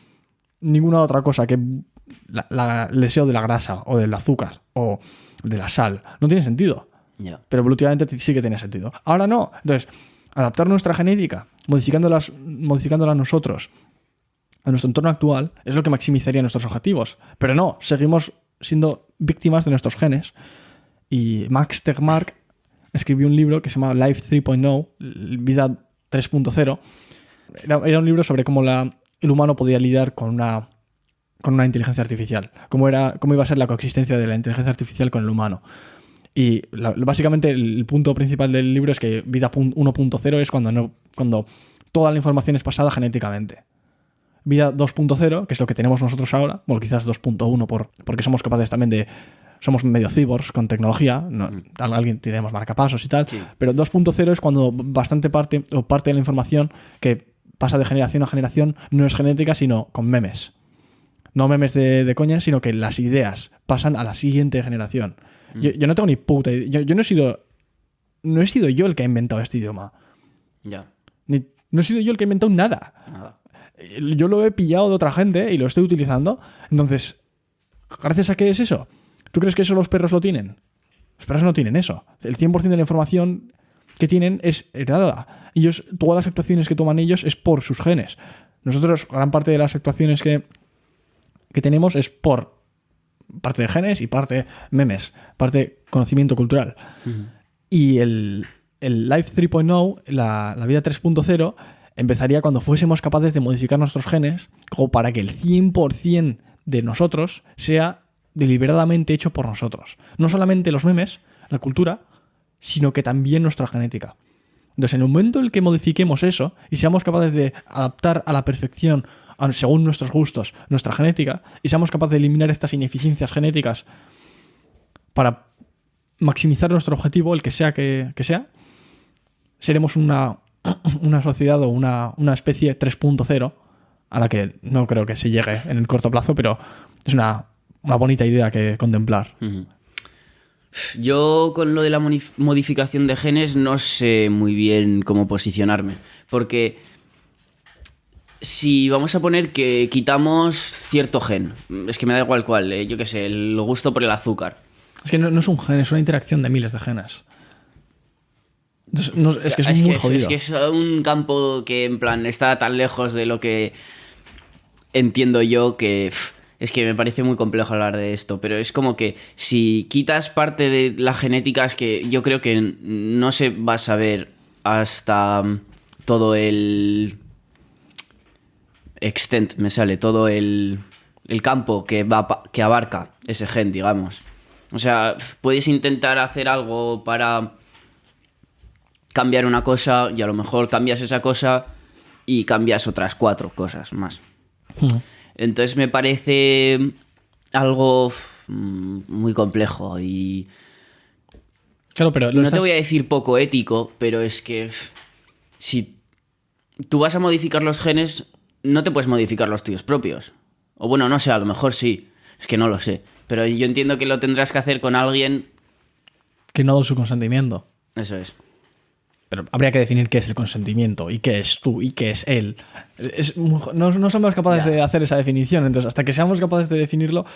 ninguna otra cosa que el deseo de la grasa o del azúcar o de la sal. No tiene sentido. Yeah. Pero evolutivamente sí que tiene sentido. Ahora no. Entonces, adaptar nuestra genética, modificándola nosotros a nuestro entorno actual, es lo que maximizaría nuestros objetivos. Pero no, seguimos siendo víctimas de nuestros genes. Y Max Tegmark escribió un libro que se llama Life 3.0, Vida 3.0. Era un libro sobre cómo el humano podía lidiar con una inteligencia artificial. Cómo iba a ser la coexistencia de la inteligencia artificial con el humano. Y básicamente el punto principal del libro es que vida 1.0 es cuando toda la información es pasada genéticamente. Vida 2.0, que es lo que tenemos nosotros ahora, bueno, quizás 2.1 porque somos capaces también somos medio cyborgs con tecnología, alguien tenemos marcapasos y tal, sí. Pero 2.0 es cuando bastante parte de la información que pasa de generación a generación no es genética, sino con memes. No memes de coña, sino que las ideas pasan a la siguiente generación. Yo no tengo ni puta idea. Yo no he sido yo el que ha inventado este idioma. Ya. No he sido yo el que ha inventado nada. Yo lo he pillado de otra gente y lo estoy utilizando. Entonces, ¿gracias a qué es eso? ¿Tú crees que eso los perros lo tienen? Los perros no tienen eso. El 100% de la información que tienen es heredada. Todas las actuaciones que toman ellos es por sus genes. Nosotros, gran parte de las actuaciones que tenemos es por parte de genes y parte memes, parte conocimiento cultural. Y el Life 3.0, la vida 3.0, empezaría cuando fuésemos capaces de modificar nuestros genes como para que el 100% de nosotros sea deliberadamente hecho por nosotros. No solamente los memes, la cultura, sino que también nuestra genética. Entonces, en el momento en el que modifiquemos eso y seamos capaces de adaptar a la perfección, según nuestros gustos, nuestra genética, y seamos capaces de eliminar estas ineficiencias genéticas para maximizar nuestro objetivo, el que sea que sea, seremos una sociedad o una especie 3.0 a la que no creo que se llegue en el corto plazo, pero es una bonita idea que contemplar. Uh-huh. Yo con lo de la modificación de genes no sé muy bien cómo posicionarme, porque si vamos a poner que quitamos cierto gen, es que me da igual cuál, yo qué sé, el gusto por el azúcar. Es que no es un gen, es una interacción de miles de genes. Entonces, es que es muy jodido. Es que es un campo que en plan está tan lejos de lo que entiendo yo que... Es que me parece muy complejo hablar de esto, pero es como que si quitas parte de la genética es que yo creo que no se va a saber hasta todo el extent, me sale, todo el campo que abarca ese gen, digamos. O sea, puedes intentar hacer algo para cambiar una cosa y a lo mejor cambias esa cosa y cambias otras 4 cosas más. Entonces me parece algo muy complejo y... Claro, pero no te voy a decir poco ético, pero es que si tú vas a modificar los genes, no te puedes modificar los tuyos propios. O bueno, no sé, a lo mejor sí, es que no lo sé. Pero yo entiendo que lo tendrás que hacer con alguien... que no ha dado su consentimiento. Eso es. Pero habría que definir qué es el consentimiento y qué es tú y qué es él. No somos capaces de hacer esa definición, entonces hasta que seamos capaces de definirlo...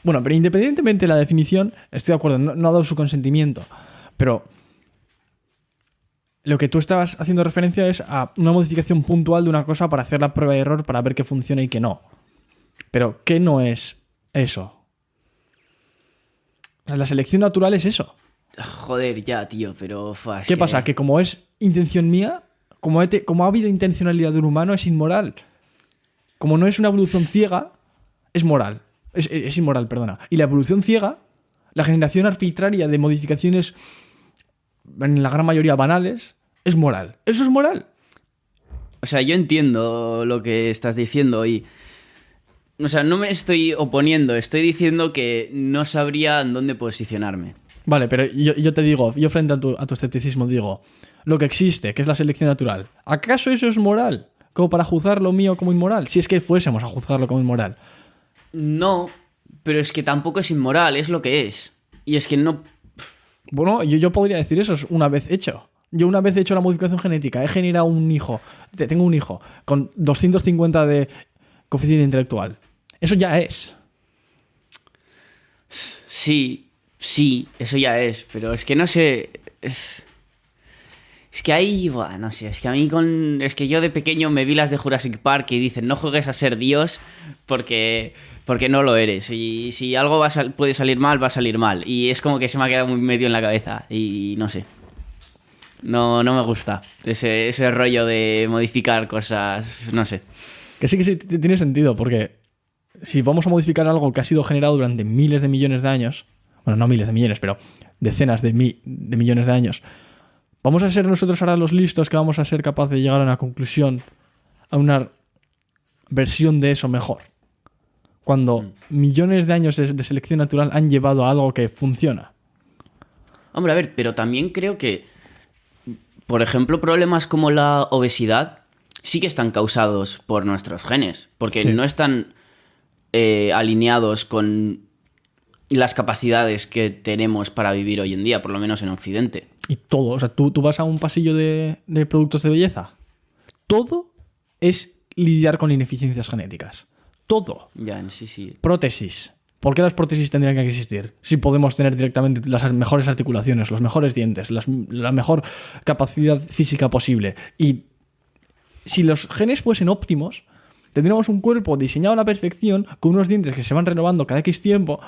Bueno, pero independientemente de la definición, estoy de acuerdo, no ha dado su consentimiento, pero lo que tú estabas haciendo referencia es a una modificación puntual de una cosa para hacer la prueba de error para ver qué funciona y qué no. Pero ¿qué no es eso? O sea, la selección natural es eso. Joder, ya, tío, pero... ¿Qué pasa? Que como es intención mía, como ha habido intencionalidad de un humano, es inmoral. Como no es una evolución ciega, es moral. Es inmoral, perdona. Y la evolución ciega, la generación arbitraria de modificaciones, en la gran mayoría banales, es moral. ¿Eso es moral? O sea, yo entiendo lo que estás diciendo y... O sea, no me estoy oponiendo, estoy diciendo que no sabría en dónde posicionarme. Vale, pero yo te digo, yo frente a tu escepticismo digo, lo que existe, que es la selección natural, ¿acaso eso es moral? Como para juzgar lo mío como inmoral, si es que fuésemos a juzgarlo como inmoral. No, pero es que tampoco es inmoral, es lo que es. Y es que no... Bueno, yo podría decir eso una vez hecho. Yo una vez he hecho la modificación genética, he generado un hijo, tengo un hijo con 250 de coeficiente intelectual. Eso ya es. Sí, eso ya es, pero es que no sé... Es que ahí, bueno, no sé, es que a mí es que yo de pequeño me vi las de Jurassic Park y dicen no juegues a ser Dios porque no lo eres. Y si algo puede salir mal, va a salir mal. Y es como que se me ha quedado muy medio en la cabeza y no sé. No me gusta ese rollo de modificar cosas, no sé. Que sí, tiene sentido, porque si vamos a modificar algo que ha sido generado durante miles de millones de años, bueno, no miles de millones, pero decenas de millones de años, ¿vamos a ser nosotros ahora los listos que vamos a ser capaces de llegar a una conclusión, a una versión de eso mejor? Cuando millones de años de selección natural han llevado a algo que funciona. Hombre, a ver, pero también creo que, por ejemplo, problemas como la obesidad sí que están causados por nuestros genes, porque no están alineados con las capacidades que tenemos para vivir hoy en día, por lo menos en Occidente. Y todo, o sea, tú vas a un pasillo de productos de belleza, todo es lidiar con ineficiencias genéticas. Todo. Ya, sí. Prótesis. ¿Por qué las prótesis tendrían que existir? Si podemos tener directamente las mejores articulaciones, los mejores dientes, la mejor capacidad física posible. Y si los genes fuesen óptimos, tendríamos un cuerpo diseñado a la perfección, con unos dientes que se van renovando cada X tiempo,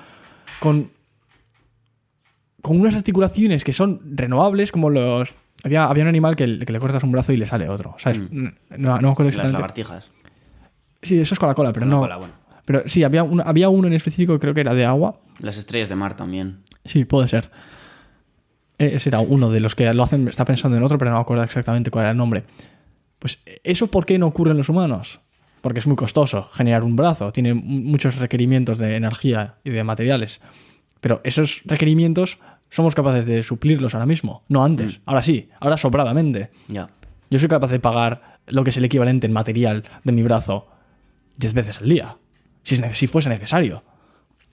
con con unas articulaciones que son renovables, como los... Había un animal que le cortas un brazo y le sale otro, ¿sabes? No me acuerdo Las exactamente. lagartijas. Sí, eso es con la cola, pero Con la no... cola, bueno. Pero sí, había uno en específico, creo que era de agua. Las estrellas de mar también. Sí, puede ser. Ese era uno de los que lo hacen, está pensando en otro, pero no me acuerdo exactamente cuál era el nombre. Pues, ¿eso por qué no ocurre en los humanos? Porque es muy costoso generar un brazo, tiene muchos requerimientos de energía y de materiales. Pero esos requerimientos somos capaces de suplirlos ahora mismo, no antes. Ahora sí, ahora sobradamente. Ya. Yo soy capaz de pagar lo que es el equivalente en material de mi brazo 10 veces al día, si fuese necesario.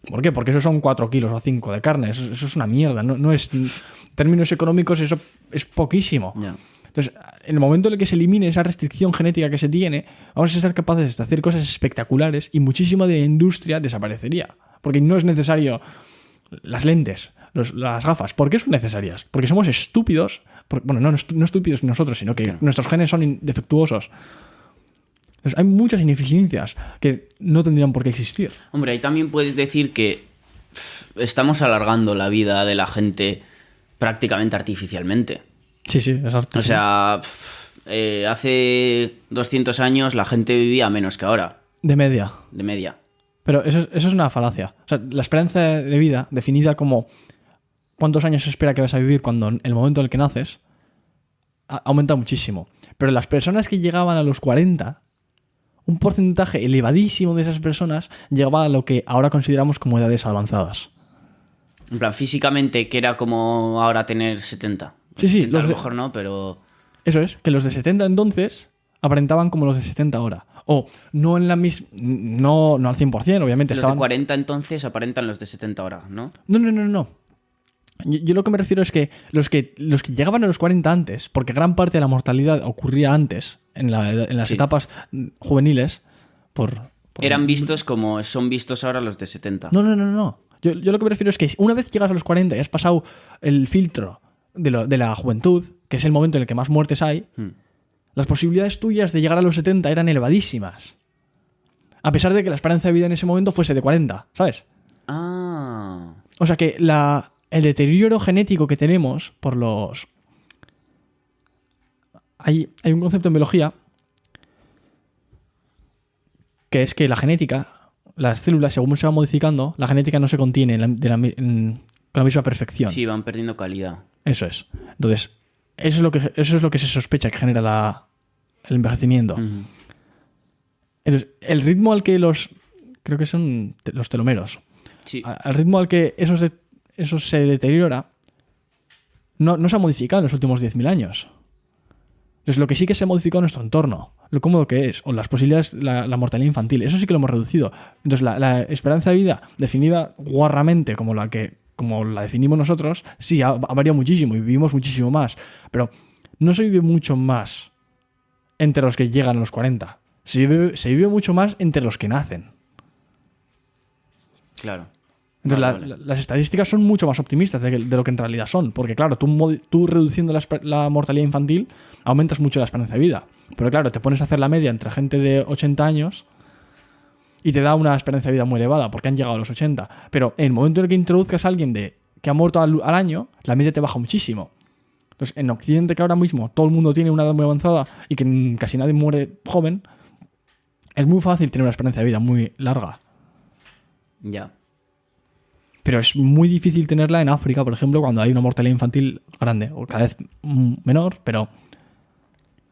¿Por qué? Porque eso son 4 kilos o 5 de carne. Eso es una mierda. No es, en términos económicos eso es poquísimo. Ya. Entonces, en el momento en el que se elimine esa restricción genética que se tiene, vamos a ser capaces de hacer cosas espectaculares y muchísima de la industria desaparecería. Porque no es necesario las lentes, las gafas. ¿Por qué son necesarias? Porque somos estúpidos. Bueno, no estúpidos nosotros, sino que nuestros genes son defectuosos. Entonces, hay muchas ineficiencias que no tendrían por qué existir. Hombre, ahí también puedes decir que estamos alargando la vida de la gente prácticamente artificialmente. Sí, exacto. O sea, hace 200 años la gente vivía menos que ahora, de media. de media. Pero eso es una falacia. O sea, la esperanza de vida, definida como cuántos años se espera que vas a vivir cuando en el momento en el que naces, aumenta muchísimo. Pero las personas que llegaban a los 40, un porcentaje elevadísimo de esas personas llegaba a lo que ahora consideramos como edades avanzadas. En plan, físicamente, que era como ahora tener 70. Sí, 70 a los lo de- mejor no, pero... Eso es, que los de 70 entonces aparentaban como los de 70 ahora. O no en la misma... No al 100%, obviamente. Los Estaban... de 40 entonces aparentan los de 70 ahora, ¿no? No. Yo lo que me refiero es que los que llegaban a los 40 antes, porque gran parte de la mortalidad ocurría antes, en las Sí. etapas juveniles, por... Eran vistos como son vistos ahora los de 70. No. Yo lo que me refiero es que una vez llegas a los 40 y has pasado el filtro de la juventud, que es el momento en el que más muertes hay, las posibilidades tuyas de llegar a los 70 eran elevadísimas. A pesar de que la esperanza de vida en ese momento fuese de 40, ¿sabes? Ah. O sea que el deterioro genético que tenemos por los... Hay un concepto en biología que es que la genética, las células, según se van modificando, la genética no se contiene con la misma perfección. Sí, van perdiendo calidad. Eso es. Entonces, eso es lo que se sospecha que genera el envejecimiento. Ujú. Entonces, el ritmo al que creo que son los telomeros. Sí. Al ritmo al que eso se deteriora, no se ha modificado en los últimos 10.000 años. Entonces, lo que sí que se ha modificado es nuestro entorno, lo cómodo que es, o las posibilidades, la mortalidad infantil, eso sí que lo hemos reducido. Entonces, la esperanza de vida, definida guarramente como la definimos nosotros, sí, ha variado muchísimo y vivimos muchísimo más. Pero no se vive mucho más entre los que llegan a los 40. Se vive mucho más entre los que nacen. Claro. Entonces, Vale. las estadísticas son mucho más optimistas de lo que en realidad son. Porque, claro, tú reduciendo la mortalidad infantil, aumentas mucho la esperanza de vida. Pero, claro, te pones a hacer la media entre gente de 80 años y te da una esperanza de vida muy elevada porque han llegado a los 80. Pero en el momento en el que introduzcas a alguien que ha muerto al año, la media te baja muchísimo. Entonces, en Occidente, que ahora mismo todo el mundo tiene una edad muy avanzada y que casi nadie muere joven, es muy fácil tener una esperanza de vida muy larga. Ya. Pero es muy difícil tenerla en África, por ejemplo, cuando hay una mortalidad infantil grande, o cada vez menor, pero...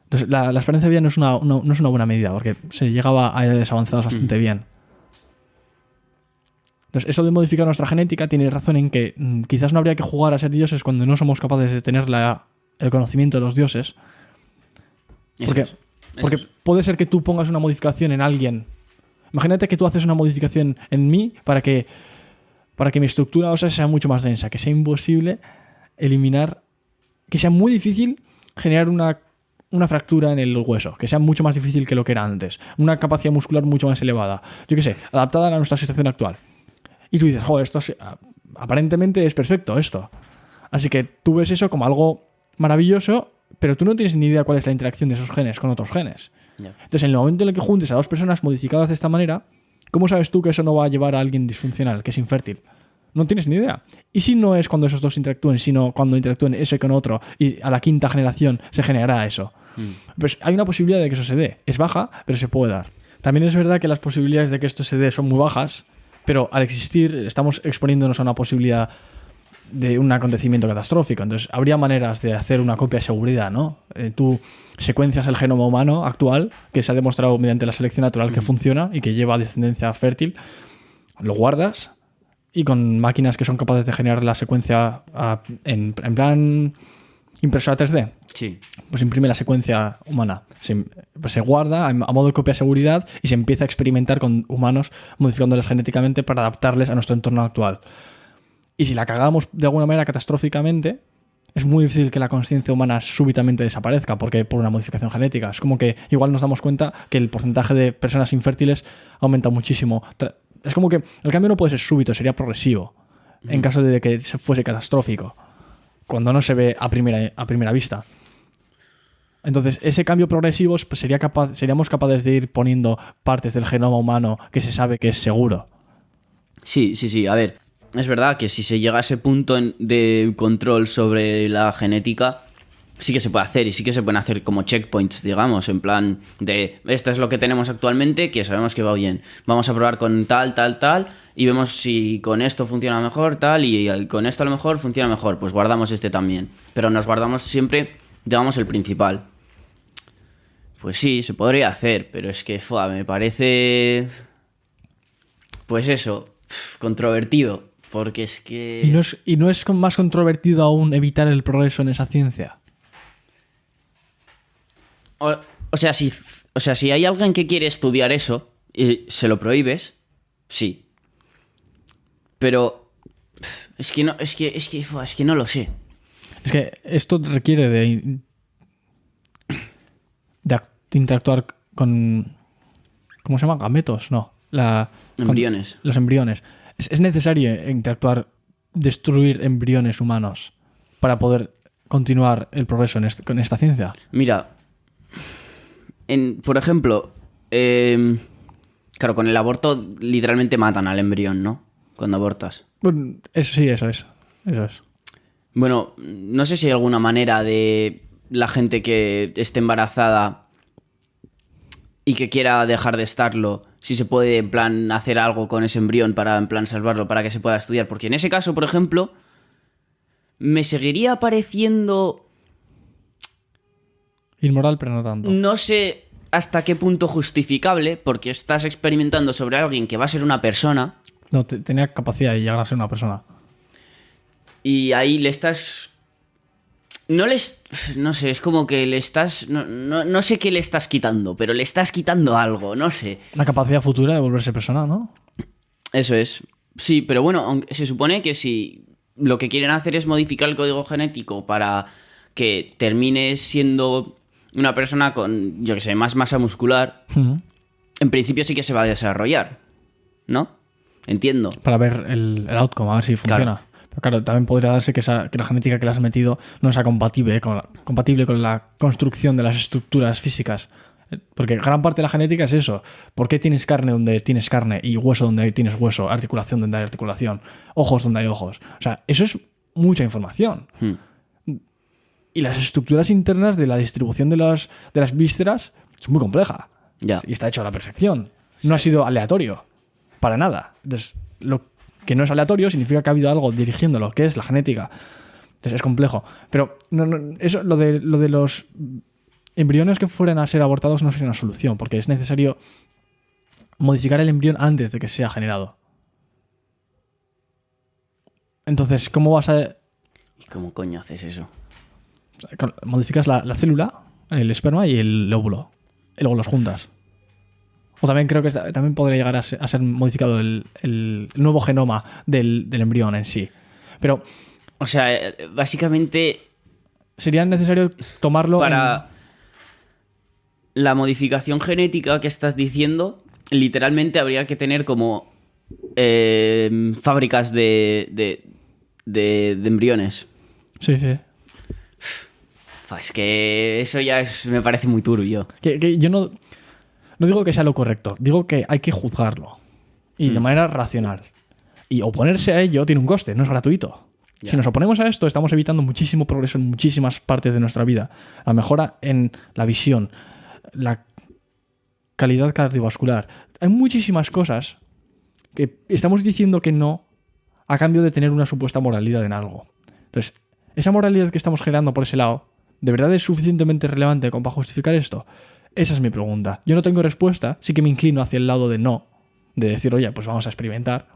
Entonces, la esperanza de vida no es una buena medida, porque se llegaba a edades avanzadas bastante bien. Entonces, eso de modificar nuestra genética tiene razón en que quizás no habría que jugar a ser dioses cuando no somos capaces de tener el conocimiento de los dioses. Porque puede ser que tú pongas una modificación en alguien. Imagínate que tú haces una modificación en mí para que mi estructura ósea sea mucho más densa, que sea imposible eliminar, que sea muy difícil generar una fractura en el hueso, que sea mucho más difícil que lo que era antes, una capacidad muscular mucho más elevada, yo qué sé, adaptada a nuestra situación actual. Y tú dices, joder, aparentemente es perfecto esto. Así que tú ves eso como algo maravilloso, pero tú no tienes ni idea cuál es la interacción de esos genes con otros genes. Ya. Entonces, en el momento en el que juntes a dos personas modificadas de esta manera, ¿cómo sabes tú que eso no va a llevar a alguien disfuncional, que es infértil? No tienes ni idea. ¿Y si no es cuando esos dos interactúen, sino cuando interactúen ese con otro y a la quinta generación se generará eso? Pues hay una posibilidad de que eso se dé. Es baja, pero se puede dar. También es verdad que las posibilidades de que esto se dé son muy bajas, pero al existir estamos exponiéndonos a una posibilidad de un acontecimiento catastrófico. Entonces, habría maneras de hacer una copia de seguridad, ¿no? Tú secuencias el genoma humano actual, que se ha demostrado mediante la selección natural que funciona y que lleva descendencia fértil, lo guardas y con máquinas que son capaces de generar la secuencia en plan impresora 3D, Sí. pues imprime la secuencia humana. Se guarda a modo de copia de seguridad y se empieza a experimentar con humanos modificándoles genéticamente para adaptarles a nuestro entorno actual. Y si la cagamos de alguna manera catastróficamente, es muy difícil que la conciencia humana súbitamente desaparezca porque por una modificación genética. Es como que igual nos damos cuenta que el porcentaje de personas infértiles aumenta muchísimo. Es como que el cambio no puede ser súbito, sería progresivo en caso de que fuese catastrófico, cuando no se ve a primera vista. Entonces, ese cambio progresivo pues seríamos capaces de ir poniendo partes del genoma humano que se sabe que es seguro. Sí. A ver, es verdad que si se llega a ese punto de control sobre la genética, sí que se puede hacer y sí que se pueden hacer como checkpoints, digamos, en plan de esto es lo que tenemos actualmente, que sabemos que va bien. Vamos a probar con tal, y vemos si con esto funciona mejor, tal, y con esto a lo mejor funciona mejor, pues guardamos este también. Pero nos guardamos siempre, digamos, el principal. Pues sí, se podría hacer, pero es que me parece, pues eso, controvertido, porque es que... ¿Y no es más controvertido aún evitar el progreso en esa ciencia? O sea, si hay alguien que quiere estudiar eso y se lo prohíbes, sí. Pero es que no lo sé. Es que esto requiere de interactuar con... ¿Cómo se llama? Gametos, no. Embriones. Los embriones. Es necesario interactuar, destruir embriones humanos para poder continuar el progreso con esta ciencia. Mira, por ejemplo, claro, con el aborto literalmente matan al embrión, ¿no? Cuando abortas. Bueno, eso es. Bueno, no sé si hay alguna manera de la gente que esté embarazada y que quiera dejar de estarlo, si se puede, en plan, hacer algo con ese embrión para, en plan, salvarlo, para que se pueda estudiar. Porque en ese caso, por ejemplo, me seguiría pareciendo... Inmoral, pero no tanto. No sé hasta qué punto justificable, porque estás experimentando sobre alguien que va a ser una persona. No, tenía capacidad de llegar a ser una persona. Y ahí le estás... No sé, es como que le estás... No sé qué le estás quitando, pero le estás quitando algo, no sé. La capacidad futura de volverse persona, ¿no? Eso es. Sí, pero bueno, se supone que si lo que quieren hacer es modificar el código genético para que termine siendo una persona con, yo que sé, más masa muscular, en principio sí que se va a desarrollar, ¿no? Entiendo. Para ver el outcome, a ver si funciona. Claro. Pero claro, también podría darse que la genética que le has metido no sea compatible con la construcción de las estructuras físicas. Porque gran parte de la genética es eso. ¿Por qué tienes carne donde tienes carne y hueso donde tienes hueso? Articulación donde hay articulación. Ojos donde hay ojos. O sea, eso es mucha información. Y las estructuras internas de la distribución de las vísceras es muy compleja. Ya. Y está hecho a la perfección. No ha sido aleatorio. Para nada. Entonces, lo que no es aleatorio significa que ha habido algo dirigiéndolo, que es la genética. Entonces es complejo. Pero eso, lo de los embriones que fueran a ser abortados no sería una solución, porque es necesario modificar el embrión antes de que sea generado. Entonces, ¿cómo vas a...? ¿Y cómo coño haces eso? Modificas la célula, el esperma y el óvulo. Y luego los juntas. O también creo que también podría llegar a ser modificado el nuevo genoma del embrión en sí. Pero... O sea, básicamente... Sería necesario tomarlo para la modificación genética que estás diciendo, literalmente habría que tener como fábricas de embriones. Sí. Es que eso ya me parece muy turbio. Que yo no digo que sea lo correcto, digo que hay que juzgarlo. Y de manera racional. Y oponerse a ello tiene un coste, no es gratuito. Ya. Si nos oponemos a esto, estamos evitando muchísimo progreso en muchísimas partes de nuestra vida. La mejora en la visión, la calidad cardiovascular. Hay muchísimas cosas que estamos diciendo que no a cambio de tener una supuesta moralidad en algo. Entonces, esa moralidad que estamos generando por ese lado, ¿de verdad es suficientemente relevante como para justificar esto? Esa es mi pregunta. Yo no tengo respuesta, sí que me inclino hacia el lado de no, de decir, oye, pues vamos a experimentar.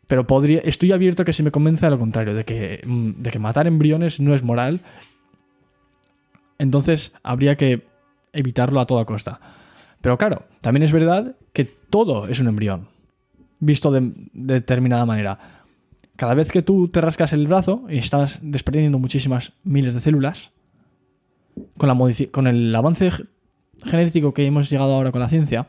Pero estoy abierto a que se me convenza de lo contrario, de que matar embriones no es moral. Entonces habría que evitarlo a toda costa. Pero claro, también es verdad que todo es un embrión, visto de determinada manera. Cada vez que tú te rascas el brazo y estás desprendiendo muchísimas miles de células, con el avance genético que hemos llegado ahora con la ciencia,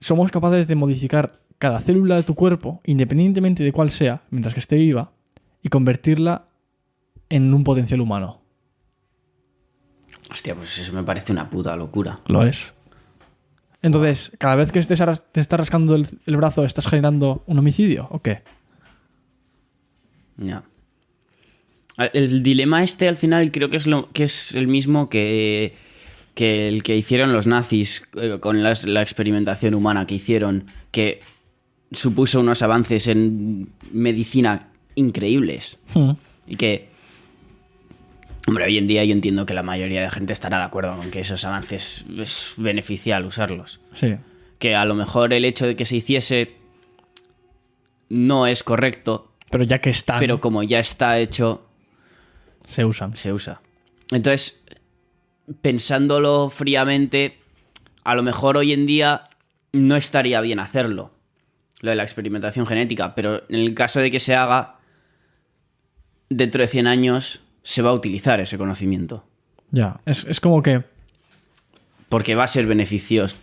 somos capaces de modificar cada célula de tu cuerpo, independientemente de cuál sea, mientras que esté viva, y convertirla en un potencial humano. Hostia, pues eso me parece una puta locura. Lo es. Entonces, cada vez que te estás rascando el brazo, ¿estás generando un homicidio o qué? Ya. El dilema este al final creo que es el mismo que el que hicieron los nazis con la experimentación humana que hicieron, que supuso unos avances en medicina increíbles. Y que, hombre, hoy en día yo entiendo que la mayoría de gente estará de acuerdo con que esos avances es beneficial usarlos. Sí. Que a lo mejor el hecho de que se hiciese no es correcto, Pero ya que están, pero como ya está hecho, se usan. se usa. Entonces, pensándolo fríamente, a lo mejor hoy en día no estaría bien hacerlo, lo de la experimentación genética, pero en el caso de que se haga, dentro de 100 años se va a utilizar ese conocimiento. Ya, es como que... Porque va a ser beneficioso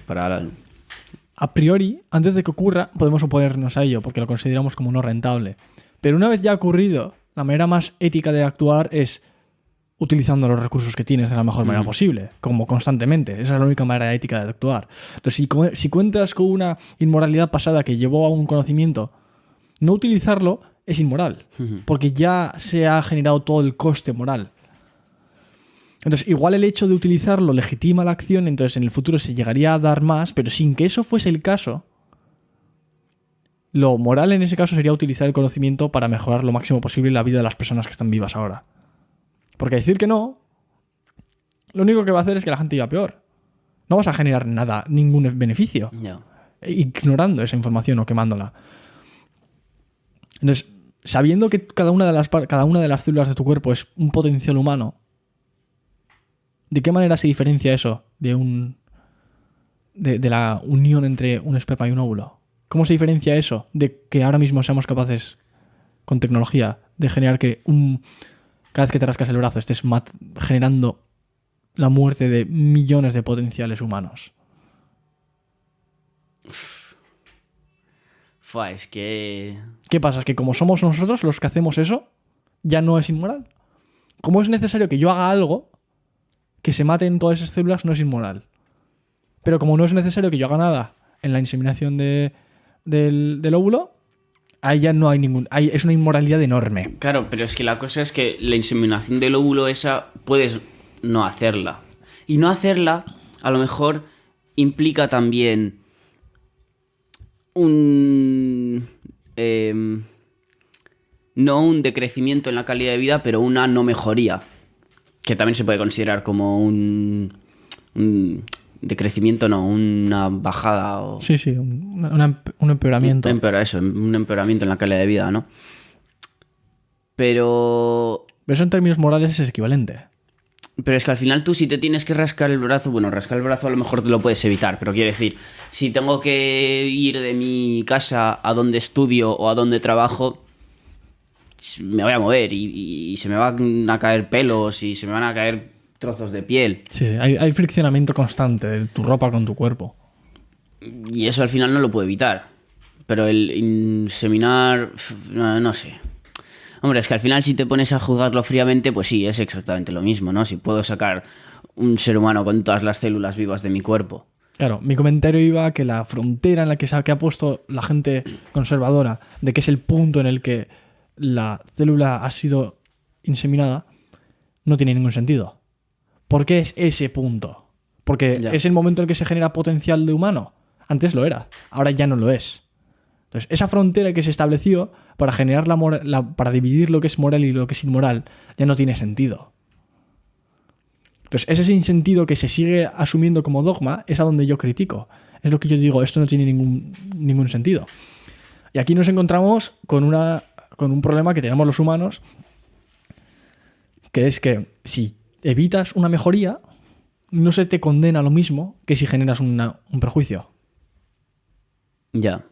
para la... A priori, antes de que ocurra, podemos oponernos a ello, porque lo consideramos como no rentable. Pero una vez ya ha ocurrido, la manera más ética de actuar es utilizando los recursos que tienes de la mejor manera posible, como constantemente. Esa es la única manera ética de actuar. Entonces, si cuentas con una inmoralidad pasada que llevó a un conocimiento, no utilizarlo es inmoral, porque ya se ha generado todo el coste moral. Entonces, igual el hecho de utilizarlo legitima la acción, entonces en el futuro se llegaría a dar más, pero sin que eso fuese el caso, lo moral en ese caso sería utilizar el conocimiento para mejorar lo máximo posible la vida de las personas que están vivas ahora. Porque decir que no, lo único que va a hacer es que la gente viva peor. No vas a generar nada, ningún beneficio, ignorando esa información o quemándola. Entonces, sabiendo que cada una de las células de tu cuerpo es un potencial humano, ¿de qué manera se diferencia eso de la unión entre un esperma y un óvulo? ¿Cómo se diferencia eso de que ahora mismo seamos capaces, con tecnología, de generar que cada vez que te rascas el brazo estés generando la muerte de millones de potenciales humanos? Es que... ¿Qué pasa? ¿Es que como somos nosotros los que hacemos eso, ya no es inmoral? ¿Cómo es necesario que yo haga algo que se maten todas esas células? No es inmoral. Pero como no es necesario que yo haga nada en la inseminación del óvulo, ahí ya no hay es una inmoralidad enorme. Claro, pero es que la cosa es que la inseminación del óvulo esa puedes no hacerla. Y no hacerla a lo mejor implica también no un decrecimiento en la calidad de vida, pero una no mejoría, que también se puede considerar como un decrecimiento, no, una bajada o... Sí, un empeoramiento. Un empeoramiento en la calidad de vida, ¿no? Pero eso en términos morales es equivalente. Pero es que al final tú si te tienes que rascar el brazo, bueno, rascar el brazo a lo mejor te lo puedes evitar, pero quiero decir, si tengo que ir de mi casa a donde estudio o a donde trabajo, me voy a mover y se me van a caer pelos y se me van a caer trozos de piel. Sí, hay friccionamiento constante de tu ropa con tu cuerpo. Y eso al final no lo puedo evitar. Pero el inseminar, no sé. Hombre, es que al final si te pones a juzgarlo fríamente, pues sí, es exactamente lo mismo, ¿no? Si puedo sacar un ser humano con todas las células vivas de mi cuerpo Claro, mi comentario iba a que la frontera en la que ha puesto la gente conservadora, de que es el punto en el que la célula ha sido inseminada, no tiene ningún sentido. ¿Por qué es ese punto? Porque es el momento en el que se genera potencial de humano. Antes lo era, ahora ya no lo es. Entonces, esa frontera que se estableció para generar para dividir lo que es moral y lo que es inmoral, ya no tiene sentido. Entonces, ese sinsentido que se sigue asumiendo como dogma es a donde yo critico. Es lo que yo digo, esto no tiene ningún sentido. Y aquí nos encontramos con un problema que tenemos los humanos, que es que si evitas una mejoría, no se te condena lo mismo que si generas un perjuicio. Ya.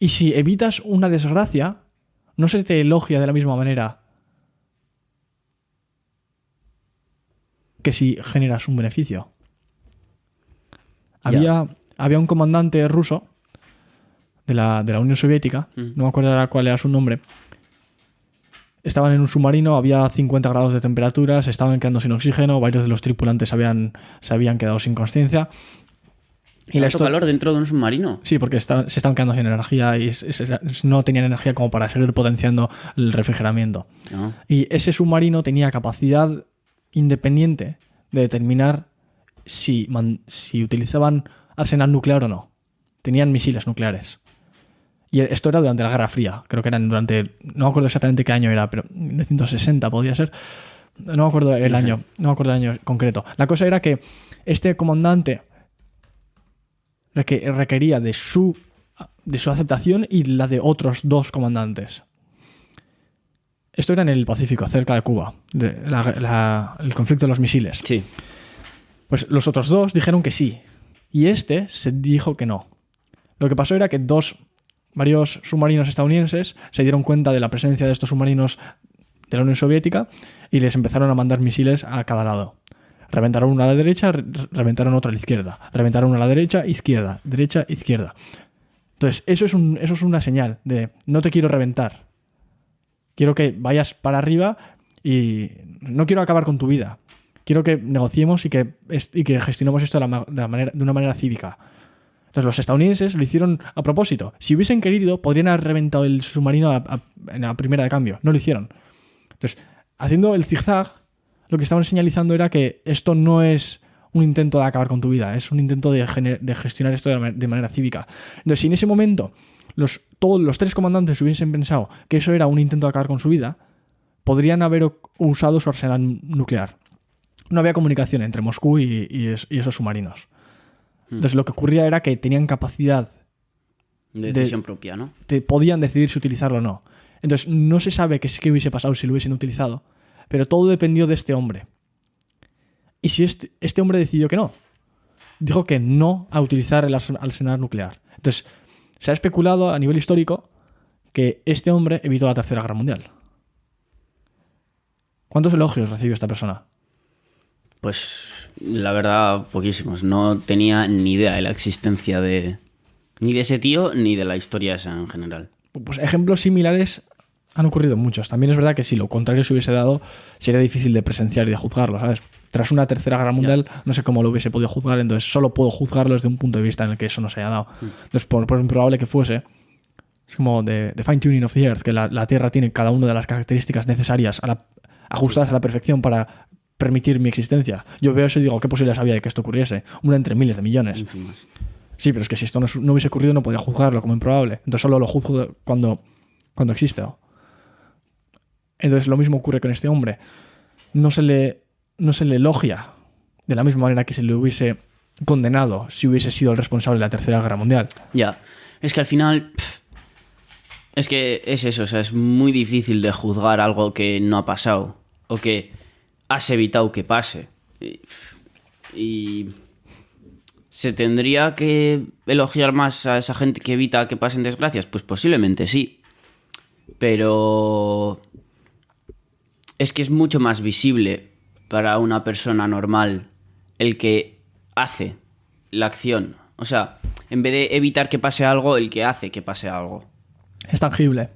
Y si evitas una desgracia, no se te elogia de la misma manera que si generas un beneficio. Había un comandante ruso de la Unión Soviética, no me acuerdo ahora cuál era su nombre. Estaban en un submarino, había 50 grados de temperatura, se estaban quedando sin oxígeno, varios de los tripulantes se habían quedado sin consciencia. ¿Y ¿Tanto calor dentro de un submarino? Sí, porque se estaban quedando sin energía y no tenían energía como para seguir potenciando el refrigeramiento. No. Y ese submarino tenía capacidad independiente de determinar si utilizaban arsenal nuclear o no. Tenían misiles nucleares. Y esto era durante la Guerra Fría. Creo que eran no me acuerdo exactamente qué año era, pero 1960 podía ser. No me acuerdo el año. No me acuerdo el año concreto. La cosa era que este comandante requería de su aceptación y la de otros dos comandantes. Esto era en el Pacífico, cerca de Cuba, el conflicto de los misiles. Sí. Pues los otros dos dijeron que sí, y este se dijo que no. Lo que pasó era que varios submarinos estadounidenses se dieron cuenta de la presencia de estos submarinos de la Unión Soviética y les empezaron a mandar misiles a cada lado. Reventaron una a la derecha, reventaron otra a la izquierda. Reventaron una a la derecha, izquierda. Entonces, eso es una señal de no te quiero reventar. Quiero que vayas para arriba y no quiero acabar con tu vida. Quiero que negociemos y que gestionemos esto de una manera cívica. Entonces, los estadounidenses lo hicieron a propósito. Si hubiesen querido, podrían haber reventado el submarino en la primera de cambio. No lo hicieron. Entonces, haciendo el zigzag, lo que estaban señalizando era que esto no es un intento de acabar con tu vida, es un intento de gestionar esto de manera cívica. Entonces, si en ese momento todos los tres comandantes hubiesen pensado que eso era un intento de acabar con su vida, podrían haber usado su arsenal nuclear. No había comunicación entre Moscú y esos submarinos. Entonces, lo que ocurría era que tenían capacidad de decisión propia, ¿no? Podían decidir si utilizarlo o no. Entonces, no se sabe qué hubiese pasado si lo hubiesen utilizado, pero todo dependió de este hombre. Y si este hombre decidió que no, dijo que no a utilizar el arsenal nuclear. Entonces, se ha especulado a nivel histórico que este hombre evitó la Tercera Guerra Mundial. ¿Cuántos elogios recibió esta persona? Pues, la verdad, poquísimos. No tenía ni idea de la existencia ni de ese tío, ni de la historia esa en general. Pues ejemplos similares han ocurrido muchos. También es verdad que si lo contrario se hubiese dado, sería difícil de presenciar y de juzgarlo, ¿sabes? Tras una Tercera Guerra Mundial, no sé cómo lo hubiese podido juzgar, entonces solo puedo juzgarlo desde un punto de vista en el que eso no se haya dado. Entonces, por improbable que fuese, es como the fine-tuning of the earth, que la Tierra tiene cada una de las características necesarias ajustadas a la perfección para permitir mi existencia. Yo veo eso y digo, ¿qué posibilidades había de que esto ocurriese? Una entre miles de millones. Ínfimas. Sí, pero es que si esto no hubiese ocurrido, no podría juzgarlo como improbable. Entonces solo lo juzgo cuando existe. Entonces lo mismo ocurre con este hombre. No se le elogia de la misma manera que se le hubiese condenado si hubiese sido el responsable de la Tercera Guerra Mundial. Ya, es que al final es que es eso, o sea, es muy difícil de juzgar algo que no ha pasado o que has evitado que pase. Y ¿se tendría que elogiar más a esa gente que evita que pasen desgracias? Pues posiblemente sí, pero es que es mucho más visible para una persona normal el que hace la acción. O sea, en vez de evitar que pase algo, el que hace que pase algo. Es tangible.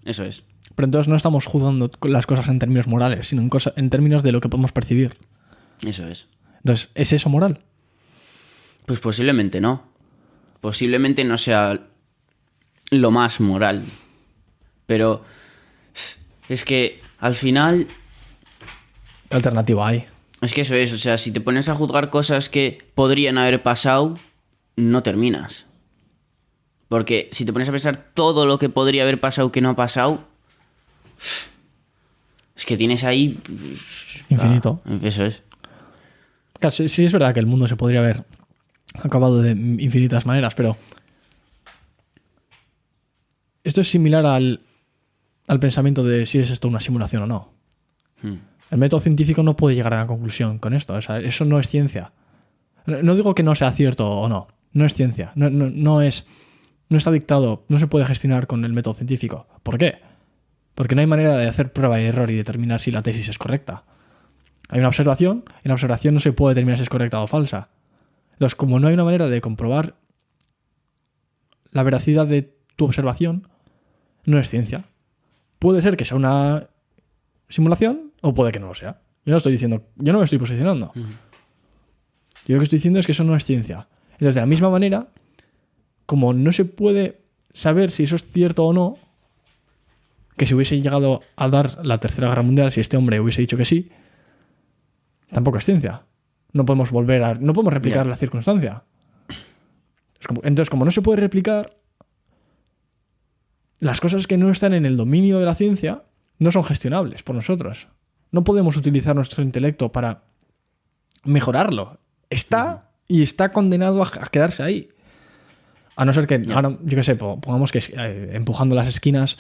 Eso es. Pero entonces no estamos juzgando las cosas en términos morales, sino en términos de lo que podemos percibir. Eso es. Entonces, ¿es eso moral? Pues posiblemente no. Posiblemente no sea lo más moral. Pero es que al final... ¿Qué alternativa hay? Es que eso es, o sea, si te pones a juzgar cosas que podrían haber pasado, no terminas. Porque si te pones a pensar todo lo que podría haber pasado que no ha pasado, es que tienes ahí... Infinito. Eso es. Claro, sí es verdad que el mundo se podría haber acabado de infinitas maneras, pero esto es similar al pensamiento de si es esto una simulación o no. El método científico no puede llegar a una conclusión con esto. O sea, eso no es ciencia. No digo que no sea cierto o no. No es ciencia. No está dictado. No se puede gestionar con el método científico. ¿Por qué? Porque no hay manera de hacer prueba y error y determinar si la tesis es correcta. Hay una observación y en la observación no se puede determinar si es correcta o falsa. Entonces, como no hay una manera de comprobar la veracidad de tu observación, no es ciencia. Puede ser que sea una simulación o puede que no lo sea. Yo no me estoy posicionando. Yo lo que estoy diciendo es que eso no es ciencia. Entonces, de la misma manera, como no se puede saber si eso es cierto o no, que si hubiese llegado a dar la Tercera Guerra Mundial, si este hombre hubiese dicho que sí, tampoco es ciencia. No podemos replicar la circunstancia. Entonces, como no se puede replicar, las cosas que no están en el dominio de la ciencia no son gestionables por nosotros. No podemos utilizar nuestro intelecto para mejorarlo. Está y está condenado a quedarse ahí. A no ser que, ahora, yo qué sé, pongamos que empujando las esquinas,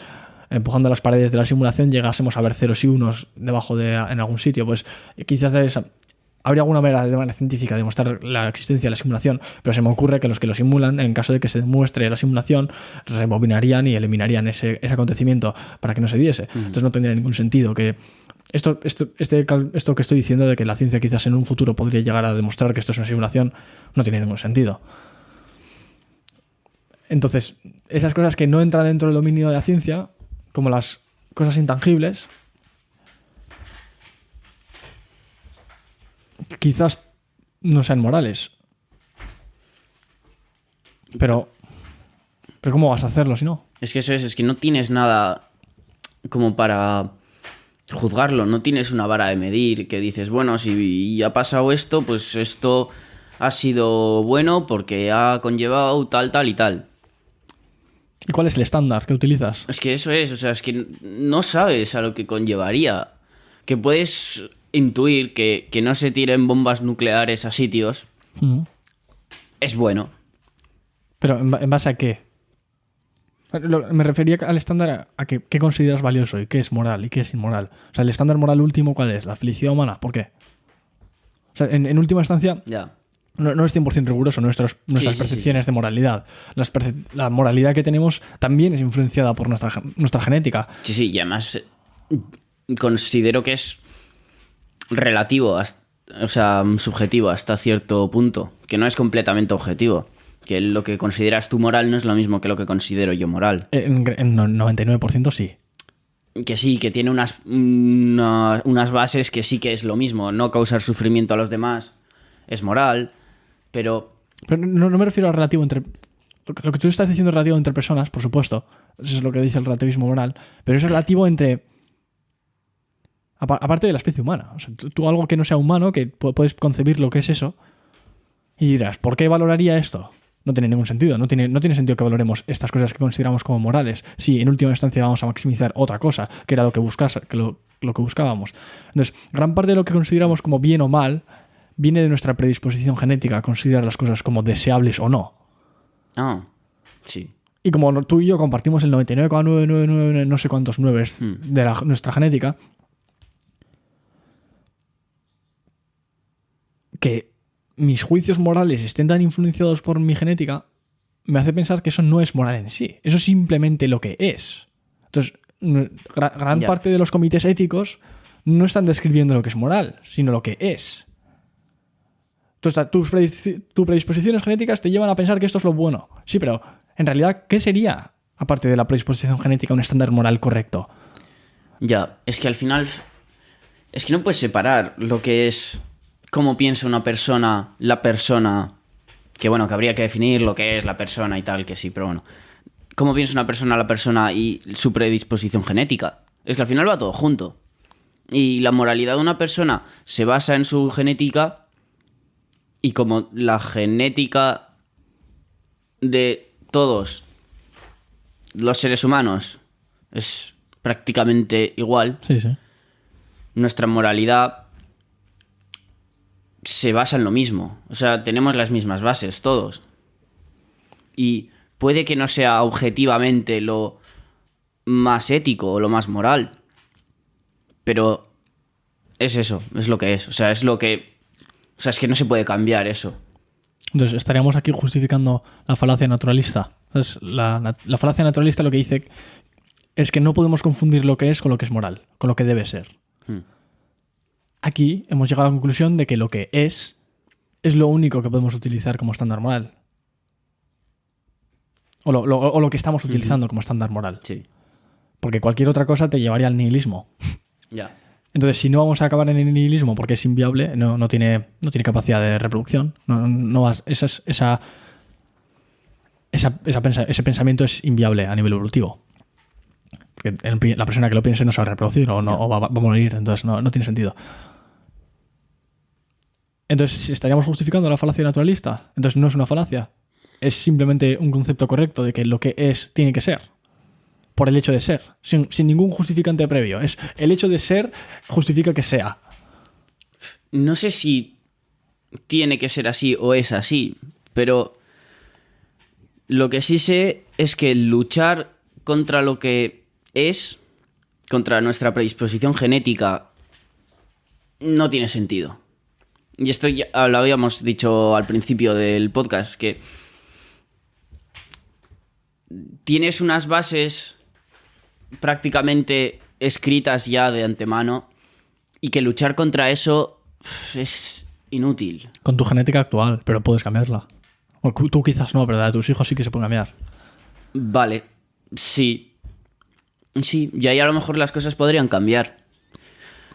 empujando las paredes de la simulación, llegásemos a ver ceros y unos debajo en algún sitio. Pues quizás habría alguna manera de manera científica de demostrar la existencia de la simulación, pero se me ocurre que los que lo simulan, en caso de que se demuestre la simulación, rebobinarían y eliminarían ese acontecimiento para que no se diese. Entonces no tendría ningún sentido que esto que estoy diciendo de que la ciencia quizás en un futuro podría llegar a demostrar que esto es una simulación, no tiene ningún sentido. Entonces, esas cosas que no entran dentro del dominio de la ciencia, como las cosas intangibles, quizás no sean morales. Pero ¿cómo vas a hacerlo si no? Es que eso es que no tienes nada como para juzgarlo, no tienes una vara de medir que dices, bueno, si ha pasado esto, pues esto ha sido bueno porque ha conllevado tal, tal y tal. ¿Y cuál es el estándar que utilizas? Es que eso es, o sea, es que no sabes a lo que conllevaría. Que puedes intuir que no se tiren bombas nucleares a sitios. Es bueno. ¿Pero en base a qué? Me refería al estándar a qué consideras valioso y qué es moral y qué es inmoral. O sea, el estándar moral último, ¿cuál es? ¿La felicidad humana? ¿Por qué? O sea, en última instancia, no es 100% riguroso nuestras percepciones de moralidad. La moralidad que tenemos también es influenciada por nuestra genética. Sí, y además considero que es relativo, o sea, subjetivo hasta cierto punto, que no es completamente objetivo. Que lo que consideras tú moral no es lo mismo que lo que considero yo moral. En 99% sí. Que sí, que tiene unas bases que sí que es lo mismo. No causar sufrimiento a los demás es moral, pero no me refiero a relativo entre... Lo que tú estás diciendo es relativo entre personas, por supuesto. Eso es lo que dice el relativismo moral. Pero es relativo entre... Aparte de la especie humana. O sea, tú algo que no sea humano, que puedes concebir lo que es eso, y dirás, ¿por qué valoraría esto? No tiene ningún sentido. No tiene sentido que valoremos estas cosas que consideramos como morales. Sí, en última instancia vamos a maximizar otra cosa, que era lo que buscábamos. Entonces, gran parte de lo que consideramos como bien o mal viene de nuestra predisposición genética a considerar las cosas como deseables o no. Ah, sí. Y como tú y yo compartimos el 99,999 no sé cuántos nueves de nuestra genética, que mis juicios morales estén tan influenciados por mi genética me hace pensar que eso no es moral en sí. Eso es simplemente lo que es. Entonces, gran parte de los comités éticos no están describiendo lo que es moral, sino lo que es. Entonces, tus predisposiciones genéticas te llevan a pensar que esto es lo bueno. Sí, pero en realidad, ¿qué sería, aparte de la predisposición genética, un estándar moral correcto? Ya, es que al final... Es que no puedes separar lo que es... cómo piensa una persona, la persona Que bueno, que habría que definir lo que es la persona y tal, que sí, pero bueno. ¿Cómo piensa una persona la persona y su predisposición genética? Es que al final va todo junto. Y la moralidad de una persona se basa en su genética, y como la genética de todos los seres humanos es prácticamente igual, Sí, sí. nuestra moralidad se basa en lo mismo. O sea, tenemos las mismas bases todos. Y puede que no sea objetivamente lo más ético o lo más moral, pero es eso, es lo que es. O sea, es lo que... O sea, es que no se puede cambiar eso. Entonces, estaríamos aquí justificando la falacia naturalista. Entonces, la falacia naturalista lo que dice es que no podemos confundir lo que es con lo que es moral, con lo que debe ser. Aquí hemos llegado a la conclusión de que lo que es lo único que podemos utilizar como estándar moral. O lo que estamos utilizando como estándar moral. Sí. Porque cualquier otra cosa te llevaría al nihilismo. Ya. Entonces, si no vamos a acabar en el nihilismo porque es inviable, no tiene capacidad de reproducción, ese pensamiento es inviable a nivel evolutivo. Porque la persona que lo piense no se va a reproducir o va a morir, entonces no tiene sentido. Entonces, ¿estaríamos justificando la falacia naturalista? Entonces no es una falacia. Es simplemente un concepto correcto de que lo que es tiene que ser. Por el hecho de ser. Sin ningún justificante previo. Es el hecho de ser justifica que sea. No sé si tiene que ser así o es así, pero lo que sí sé es que luchar contra lo que es, contra nuestra predisposición genética, no tiene sentido. Y esto ya lo habíamos dicho al principio del podcast, que tienes unas bases prácticamente escritas ya de antemano y que luchar contra eso es inútil. Con tu genética actual, pero puedes cambiarla. O tú quizás no, pero la de tus hijos sí que se pueden cambiar. Vale, sí. Sí, y ahí a lo mejor las cosas podrían cambiar.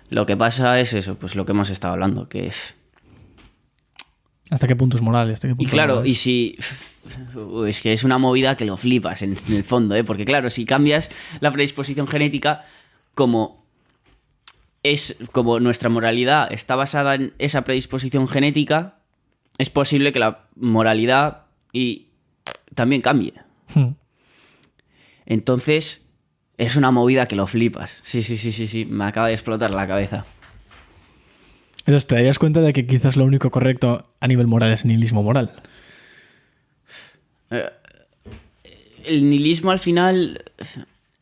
Lo que pasa es eso, pues lo que hemos estado hablando, que es... ¿Hasta qué punto es moral? ¿Hasta qué punto Y claro, no es? y si... Es que es una movida que lo flipas en el fondo, ¿eh? Porque claro, si cambias la predisposición genética, como nuestra moralidad está basada en esa predisposición genética, es posible que la moralidad también cambie. Entonces, es una movida que lo flipas. Sí, me acaba de explotar la cabeza. Entonces, ¿te darías cuenta de que quizás lo único correcto a nivel moral es nihilismo moral? El nihilismo al final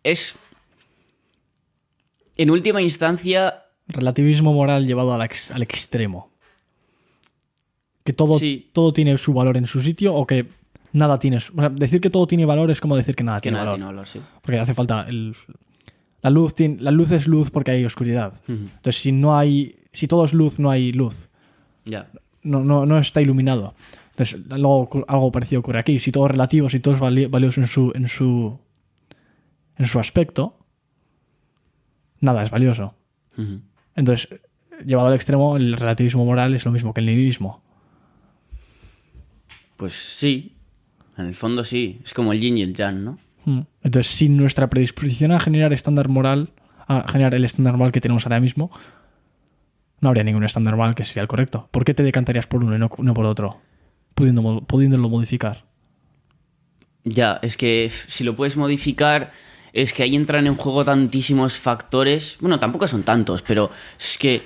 es, en última instancia... Relativismo moral llevado al extremo. Que todo tiene su valor en su sitio o que nada tiene... O sea, decir que todo tiene valor es como decir que nada tiene valor. Tiene valor, sí. Porque hace falta... La luz es luz porque hay oscuridad. Entonces, si todo es luz, no hay luz. Ya. No está iluminado. Entonces, algo parecido ocurre aquí. Si todo es relativo, si todo es valioso en su aspecto, nada es valioso. Entonces, llevado al extremo, el relativismo moral es lo mismo que el nihilismo. Pues sí, en el fondo sí. Es como el yin y el yang, ¿no? Entonces, sin nuestra predisposición a generar estándar moral, a generar el estándar moral que tenemos ahora mismo, no habría ningún estándar moral que sería el correcto. ¿Por qué te decantarías por uno y no por otro? Pudiéndolo modificar. Ya, es que si lo puedes modificar, es que ahí entran en juego tantísimos factores. Bueno, tampoco son tantos, pero es que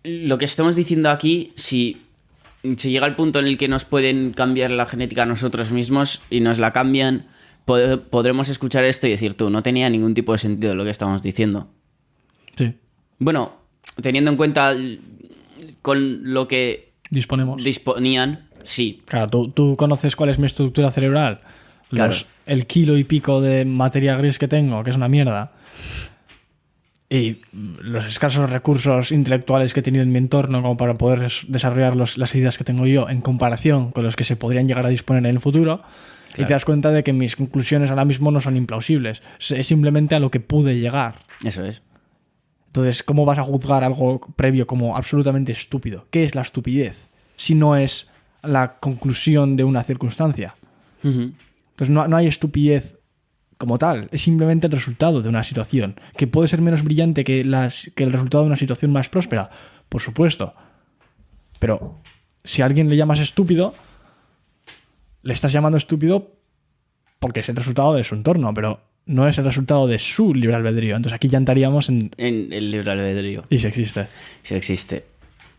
lo que estamos diciendo aquí, si llega al punto en el que nos pueden cambiar la genética a nosotros mismos y nos la cambian, podremos escuchar esto y decir, tú, no tenía ningún tipo de sentido lo que estamos diciendo. Sí. Bueno, teniendo en cuenta con lo que disponían, sí. Claro, tú conoces cuál es mi estructura cerebral. Claro. El kilo y pico de materia gris que tengo, que es una mierda. Y los escasos recursos intelectuales que he tenido en mi entorno como para poder desarrollar las ideas que tengo yo en comparación con los que se podrían llegar a disponer en el futuro. Claro. Y te das cuenta de que mis conclusiones ahora mismo no son implausibles. Es simplemente a lo que pude llegar. Eso es. Entonces, ¿cómo vas a juzgar algo previo como absolutamente estúpido? ¿Qué es la estupidez? si no es la conclusión de una circunstancia. Entonces no hay estupidez como tal, es simplemente el resultado de una situación, que puede ser menos brillante que el resultado de una situación más próspera, por supuesto. Pero si a alguien le llamas estúpido, le estás llamando estúpido porque es el resultado de su entorno, pero no es el resultado de su libre albedrío. Entonces aquí ya entraríamos en el libre albedrío. Y si existe. Si existe.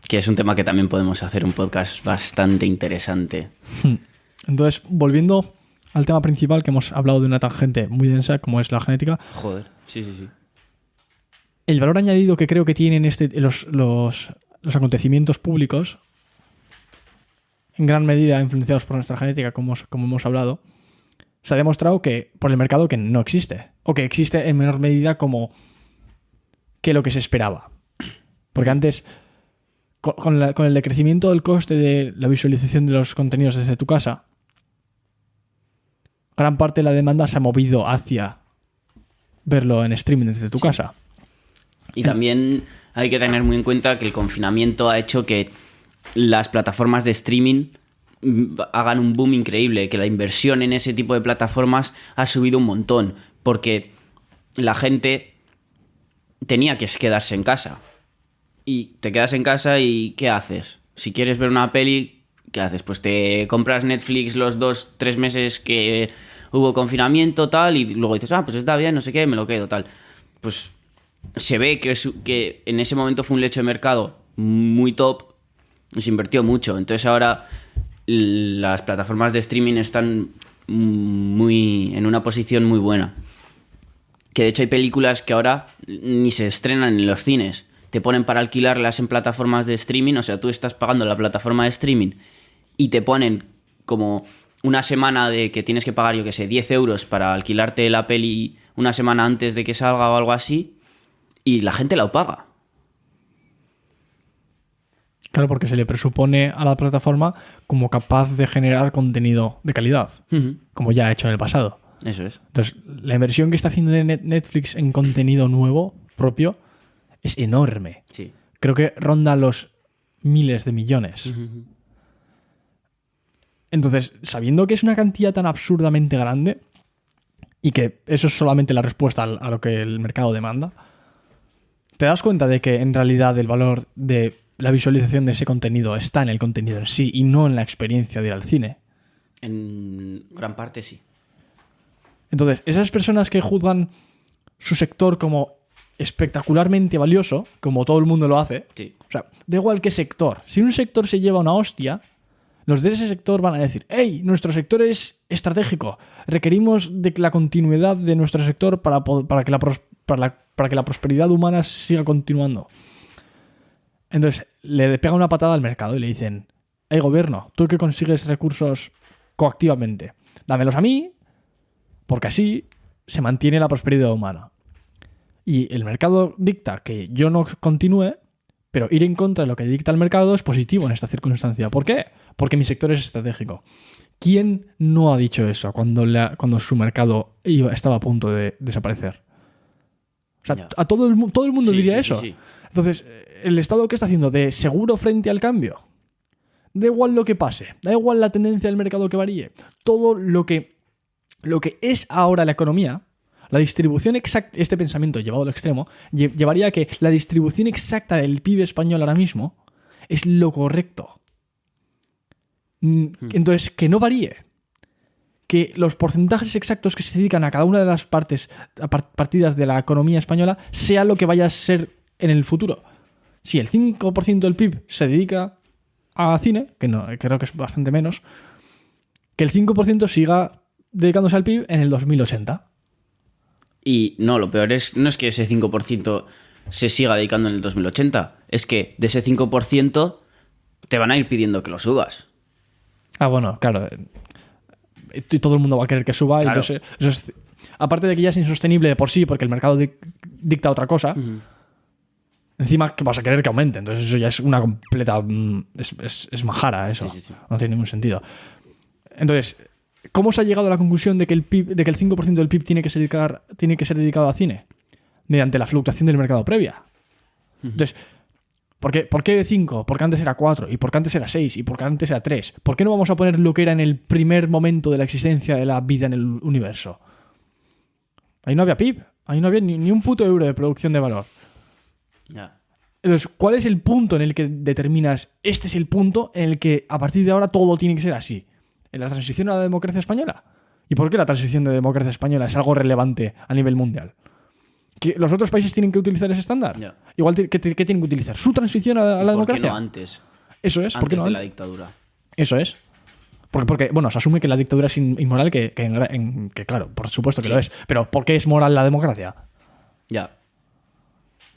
Que es un tema que también podemos hacer un podcast bastante interesante. Entonces, volviendo al tema principal, que hemos hablado de una tangente muy densa como es la genética. Joder, sí. El valor añadido que creo que tienen los acontecimientos públicos, en gran medida influenciados por nuestra genética, como hemos hablado, se ha demostrado que por el mercado que no existe, o que existe en menor medida que lo que se esperaba. Porque antes, con el decrecimiento del coste de la visualización de los contenidos desde tu casa, gran parte de la demanda se ha movido hacia verlo en streaming desde tu casa. Y también hay que tener muy en cuenta que el confinamiento ha hecho que las plataformas de streaming hagan un boom increíble, que la inversión en ese tipo de plataformas ha subido un montón, porque la gente tenía que quedarse en casa. Y te quedas en casa y ¿qué haces? Si quieres ver una peli, ¿qué haces? Pues te compras Netflix los 2-3 meses que hubo confinamiento, tal, y luego dices, pues está bien, no sé qué, me lo quedo, tal. Pues se ve que en ese momento fue un lecho de mercado muy top y se invirtió mucho. Entonces ahora las plataformas de streaming están en una posición muy buena. Que de hecho hay películas que ahora ni se estrenan en los cines. Te ponen para alquilarlas en plataformas de streaming, o sea, tú estás pagando la plataforma de streaming y te ponen como una semana de que tienes que pagar, yo que sé, 10 euros para alquilarte la peli una semana antes de que salga o algo así, y la gente la paga. Claro, porque se le presupone a la plataforma como capaz de generar contenido de calidad, como ya ha hecho en el pasado. Eso es. Entonces, la inversión que está haciendo Netflix en contenido nuevo, propio, es enorme. Sí. Creo que ronda los miles de millones. Entonces, sabiendo que es una cantidad tan absurdamente grande y que eso es solamente la respuesta a lo que el mercado demanda, te das cuenta de que en realidad el valor de la visualización de ese contenido está en el contenido en sí y no en la experiencia de ir al cine. En gran parte sí. Entonces, esas personas que juzgan su sector como espectacularmente valioso, como todo el mundo lo hace, Sí. O sea, da igual qué sector. Si un sector se lleva una hostia, los de ese sector van a decir, ¡hey! Nuestro sector es estratégico. Requerimos de la continuidad de nuestro sector para que la prosperidad humana siga continuando. Entonces, le pega una patada al mercado y le dicen, ¡hey, gobierno! Tú que consigues recursos coactivamente, dámelos a mí, porque así se mantiene la prosperidad humana. Y el mercado dicta que yo no continúe, pero ir en contra de lo que dicta el mercado es positivo en esta circunstancia. ¿Por qué? Porque mi sector es estratégico. ¿Quién no ha dicho eso cuando su mercado estaba a punto de desaparecer? O sea, Ya. todo el mundo diría eso. Sí. Entonces, ¿el Estado qué está haciendo? ¿De seguro frente al cambio? Da igual lo que pase, da igual la tendencia del mercado que varíe. Todo lo que es ahora la economía, la distribución exacta, este pensamiento llevado al extremo, llevaría a que la distribución exacta del PIB español ahora mismo es lo correcto. Entonces, que no varíe. Que los porcentajes exactos que se dedican a cada una de las partidas de la economía española sea lo que vaya a ser en el futuro. Si el 5% del PIB se dedica a cine, que no, creo que es bastante menos, que el 5% siga dedicándose al PIB en el 2080. Y no, lo peor no es que ese 5% se siga dedicando en el 2080, es que de ese 5% te van a ir pidiendo que lo subas. Ah, bueno, claro. Y todo el mundo va a querer que suba. Claro. Entonces, eso es, aparte de que ya es insostenible de por sí, porque el mercado dicta otra cosa, encima que vas a querer que aumente. Entonces eso ya es una completa... Es majara eso. Sí. No tiene ningún sentido. Entonces, ¿cómo se ha llegado a la conclusión de que el 5% del PIB tiene que ser dedicado a cine? Mediante la fluctuación del mercado previa. Entonces, ¿Por qué 5? Porque antes era 4, y porque antes era 6, y porque antes era 3. ¿Por qué no vamos a poner lo que era en el primer momento de la existencia de la vida en el universo? Ahí no había PIB, ahí no había ni un puto euro de producción de valor. Ya. Entonces, ¿cuál es el punto en el que determinas, este es el punto en el que a partir de ahora todo tiene que ser así? ¿En la transición a la democracia española? ¿Y por qué la transición de democracia española es algo relevante a nivel mundial? ¿Que los otros países tienen que utilizar ese estándar? Ya. Igual, ¿qué tienen que utilizar? ¿Su transición a la ¿Por qué democracia? no antes? Eso es. ¿Por qué Antes no de la antes? dictadura. Eso es. Porque, bueno, se asume que la dictadura es inmoral, que claro, por supuesto que Sí. lo es. Pero ¿por qué es moral la democracia? Ya.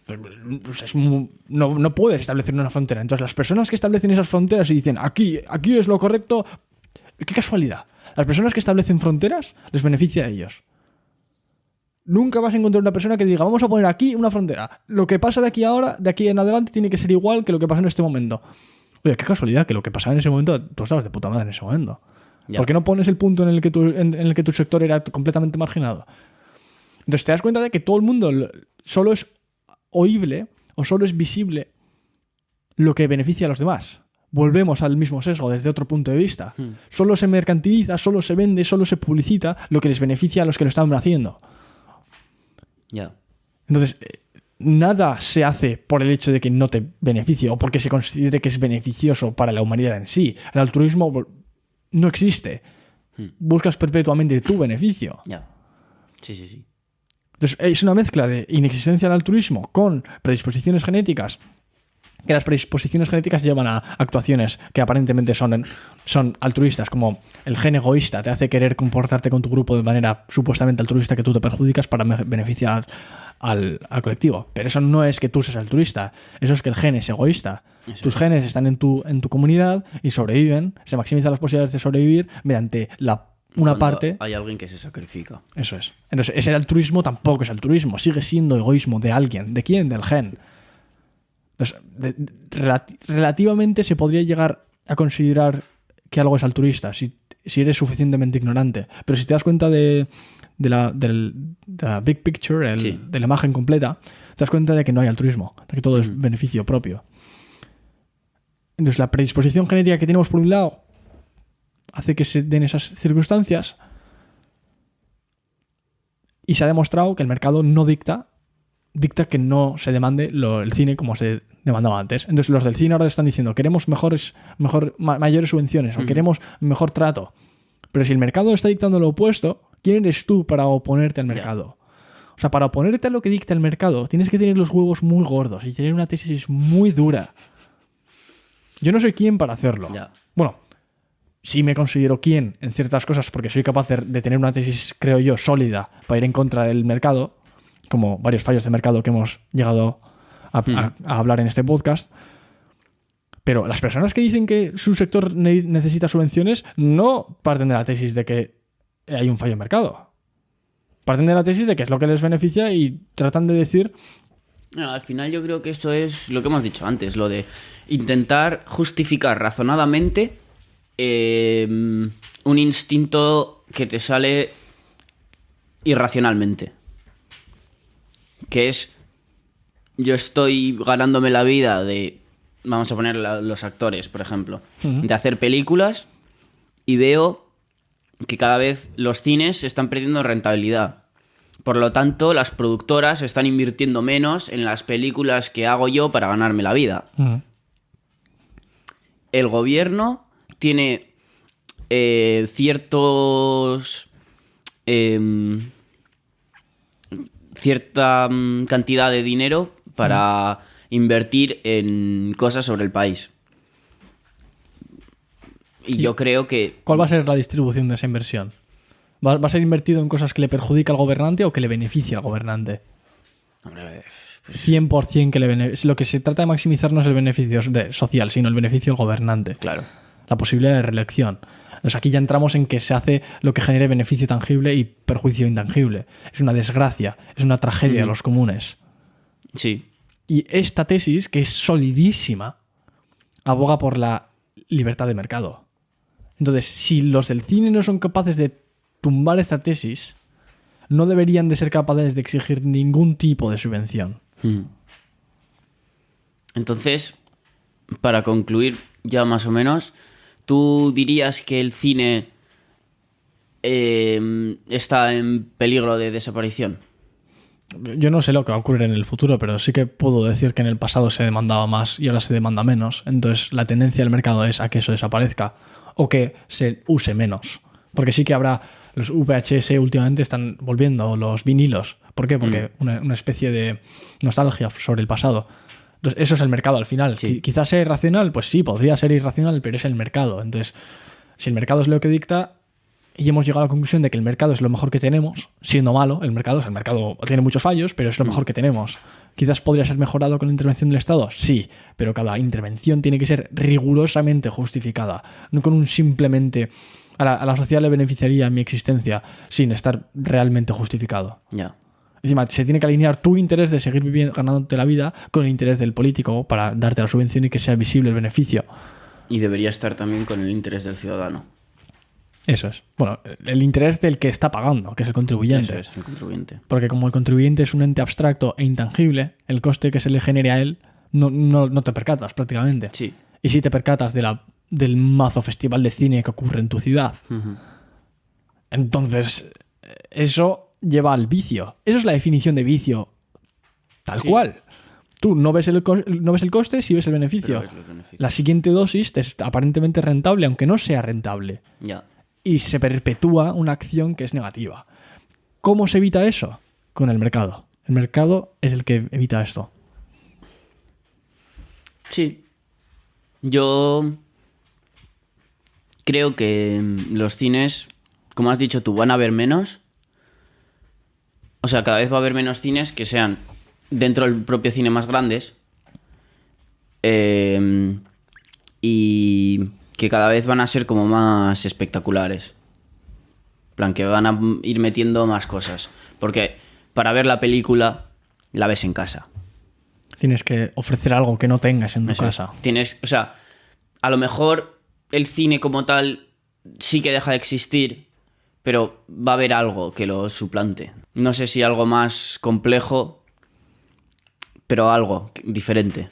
Pues no puedes establecer una frontera. Entonces, las personas que establecen esas fronteras y dicen, aquí es lo correcto, qué casualidad. Las personas que establecen fronteras les beneficia a ellos. Nunca vas a encontrar una persona que diga, vamos a poner aquí una frontera. Lo que pasa de aquí en adelante, tiene que ser igual que lo que pasa en este momento. Oye, qué casualidad que lo que pasaba en ese momento, tú estabas de puta madre en ese momento. Ya. ¿Por qué no pones el punto en el que tu sector era completamente marginado? Entonces te das cuenta de que todo el mundo solo es oíble o solo es visible lo que beneficia a los demás. Volvemos al mismo sesgo desde otro punto de vista. Solo se mercantiliza, solo se vende, solo se publicita lo que les beneficia a los que lo están haciendo. Ya. Entonces, nada se hace por el hecho de que no te beneficie o porque se considere que es beneficioso para la humanidad en sí. El altruismo no existe. Buscas perpetuamente tu beneficio. Ya. Sí. Entonces, es una mezcla de inexistencia del altruismo con predisposiciones genéticas, que las predisposiciones genéticas llevan a actuaciones que aparentemente son altruistas, como el gen egoísta te hace querer comportarte con tu grupo de manera supuestamente altruista, que tú te perjudicas para beneficiar al colectivo. Pero eso no es que tú seas altruista, eso es que el gen es egoísta. Eso Tus genes están en tu comunidad y sobreviven, se maximizan las posibilidades de sobrevivir mediante una Cuando parte. hay alguien que se sacrifica. Eso es. Entonces, ese altruismo tampoco es altruismo, sigue siendo egoísmo de alguien. ¿De quién? Del gen. Entonces, relativamente se podría llegar a considerar que algo es altruista si eres suficientemente ignorante. Pero si te das cuenta de la big picture, Sí. de la imagen completa, te das cuenta de que no hay altruismo, de que todo es beneficio propio. Entonces, la predisposición genética que tenemos por un lado hace que se den esas circunstancias, y se ha demostrado que el mercado no dicta que no se demande el cine como se demandaba antes. Entonces los del cine ahora están diciendo, queremos mayores subvenciones o queremos mejor trato. Pero si el mercado está dictando lo opuesto, ¿quién eres tú para oponerte al mercado? O sea, para oponerte a lo que dicta el mercado tienes que tener los huevos muy gordos y tener una tesis muy dura. Yo no soy quien para hacerlo. Ya. Bueno, sí me considero quien en ciertas cosas porque soy capaz de tener una tesis, creo yo, sólida para ir en contra del mercado, como varios fallos de mercado que hemos llegado a hablar en este podcast. Pero las personas que dicen que su sector necesita subvenciones no parten de la tesis de que hay un fallo de mercado. Parten de la tesis de que es lo que les beneficia y tratan de decir... No, al final yo creo que eso es lo que hemos dicho antes, lo de intentar justificar razonadamente un instinto que te sale irracionalmente. Que es, yo estoy ganándome la vida de, vamos a poner los actores, por ejemplo, de hacer películas y veo que cada vez los cines están perdiendo rentabilidad. Por lo tanto, las productoras están invirtiendo menos en las películas que hago yo para ganarme la vida. El gobierno tiene cierta cantidad de dinero para invertir en cosas sobre el país. Y yo creo que... ¿Cuál va a ser la distribución de esa inversión? ¿Va a ser invertido en cosas que le perjudica al gobernante o que le beneficia al gobernante? Hombre, pues, 100% que le beneficia. Lo que se trata de maximizar no es el beneficio social, sino el beneficio del gobernante. claro. La posibilidad de reelección. Entonces aquí ya entramos en que se hace lo que genere beneficio tangible y perjuicio intangible. Es una desgracia, es una tragedia de los comunes. Sí. Y esta tesis, que es solidísima, aboga por la libertad de mercado. Entonces, si los del cine no son capaces de tumbar esta tesis, no deberían de ser capaces de exigir ningún tipo de subvención. Entonces, para concluir ya más o menos, ¿tú dirías que el cine está en peligro de desaparición? Yo no sé lo que va a ocurrir en el futuro, pero sí que puedo decir que en el pasado se demandaba más y ahora se demanda menos. Entonces la tendencia del mercado es a que eso desaparezca o que se use menos. Porque sí que habrá, los VHS últimamente están volviendo, los vinilos. ¿Por qué? Porque una especie de nostalgia sobre el pasado. Entonces eso es el mercado al final. Sí. Quizás sea irracional, pues sí, podría ser irracional, pero es el mercado. Entonces, si el mercado es lo que dicta, y hemos llegado a la conclusión de que el mercado es lo mejor que tenemos, siendo malo, el mercado tiene muchos fallos, pero es lo mejor que tenemos. Quizás podría ser mejorado con la intervención del Estado, sí, pero cada intervención tiene que ser rigurosamente justificada, no con un simplemente a la sociedad le beneficiaría mi existencia sin estar realmente justificado. Ya. Encima, se tiene que alinear tu interés de seguir viviendo, ganándote la vida con el interés del político para darte la subvención y que sea visible el beneficio. Y debería estar también con el interés del ciudadano. Eso es. Bueno, el interés del que está pagando, que es el contribuyente. Eso es, el contribuyente. Porque como el contribuyente es un ente abstracto e intangible, el coste que se le genere a él no te percatas prácticamente. Sí. Y si te percatas del mazo festival de cine que ocurre en tu ciudad. Ujú. Entonces, eso lleva al vicio. Eso es la definición de vicio. Tal Sí. cual. Tú no ves el coste, sí ves el beneficio. Pero ves los beneficios. La siguiente dosis te es aparentemente rentable, aunque no sea rentable. Ya. Y se perpetúa una acción que es negativa. ¿Cómo se evita eso? Con el mercado. El mercado es el que evita esto. Sí. Yo creo que los cines, como has dicho tú, van a haber menos. O sea, cada vez va a haber menos cines que sean dentro del propio cine más grandes. Y que cada vez van a ser como más espectaculares. En plan, que van a ir metiendo más cosas. Porque para ver la película, la ves en casa. Tienes que ofrecer algo que no tengas en tu Eso es. casa. Tienes, o sea, a lo mejor el cine como tal sí que deja de existir, pero va a haber algo que lo suplante. No sé si algo más complejo, pero algo diferente.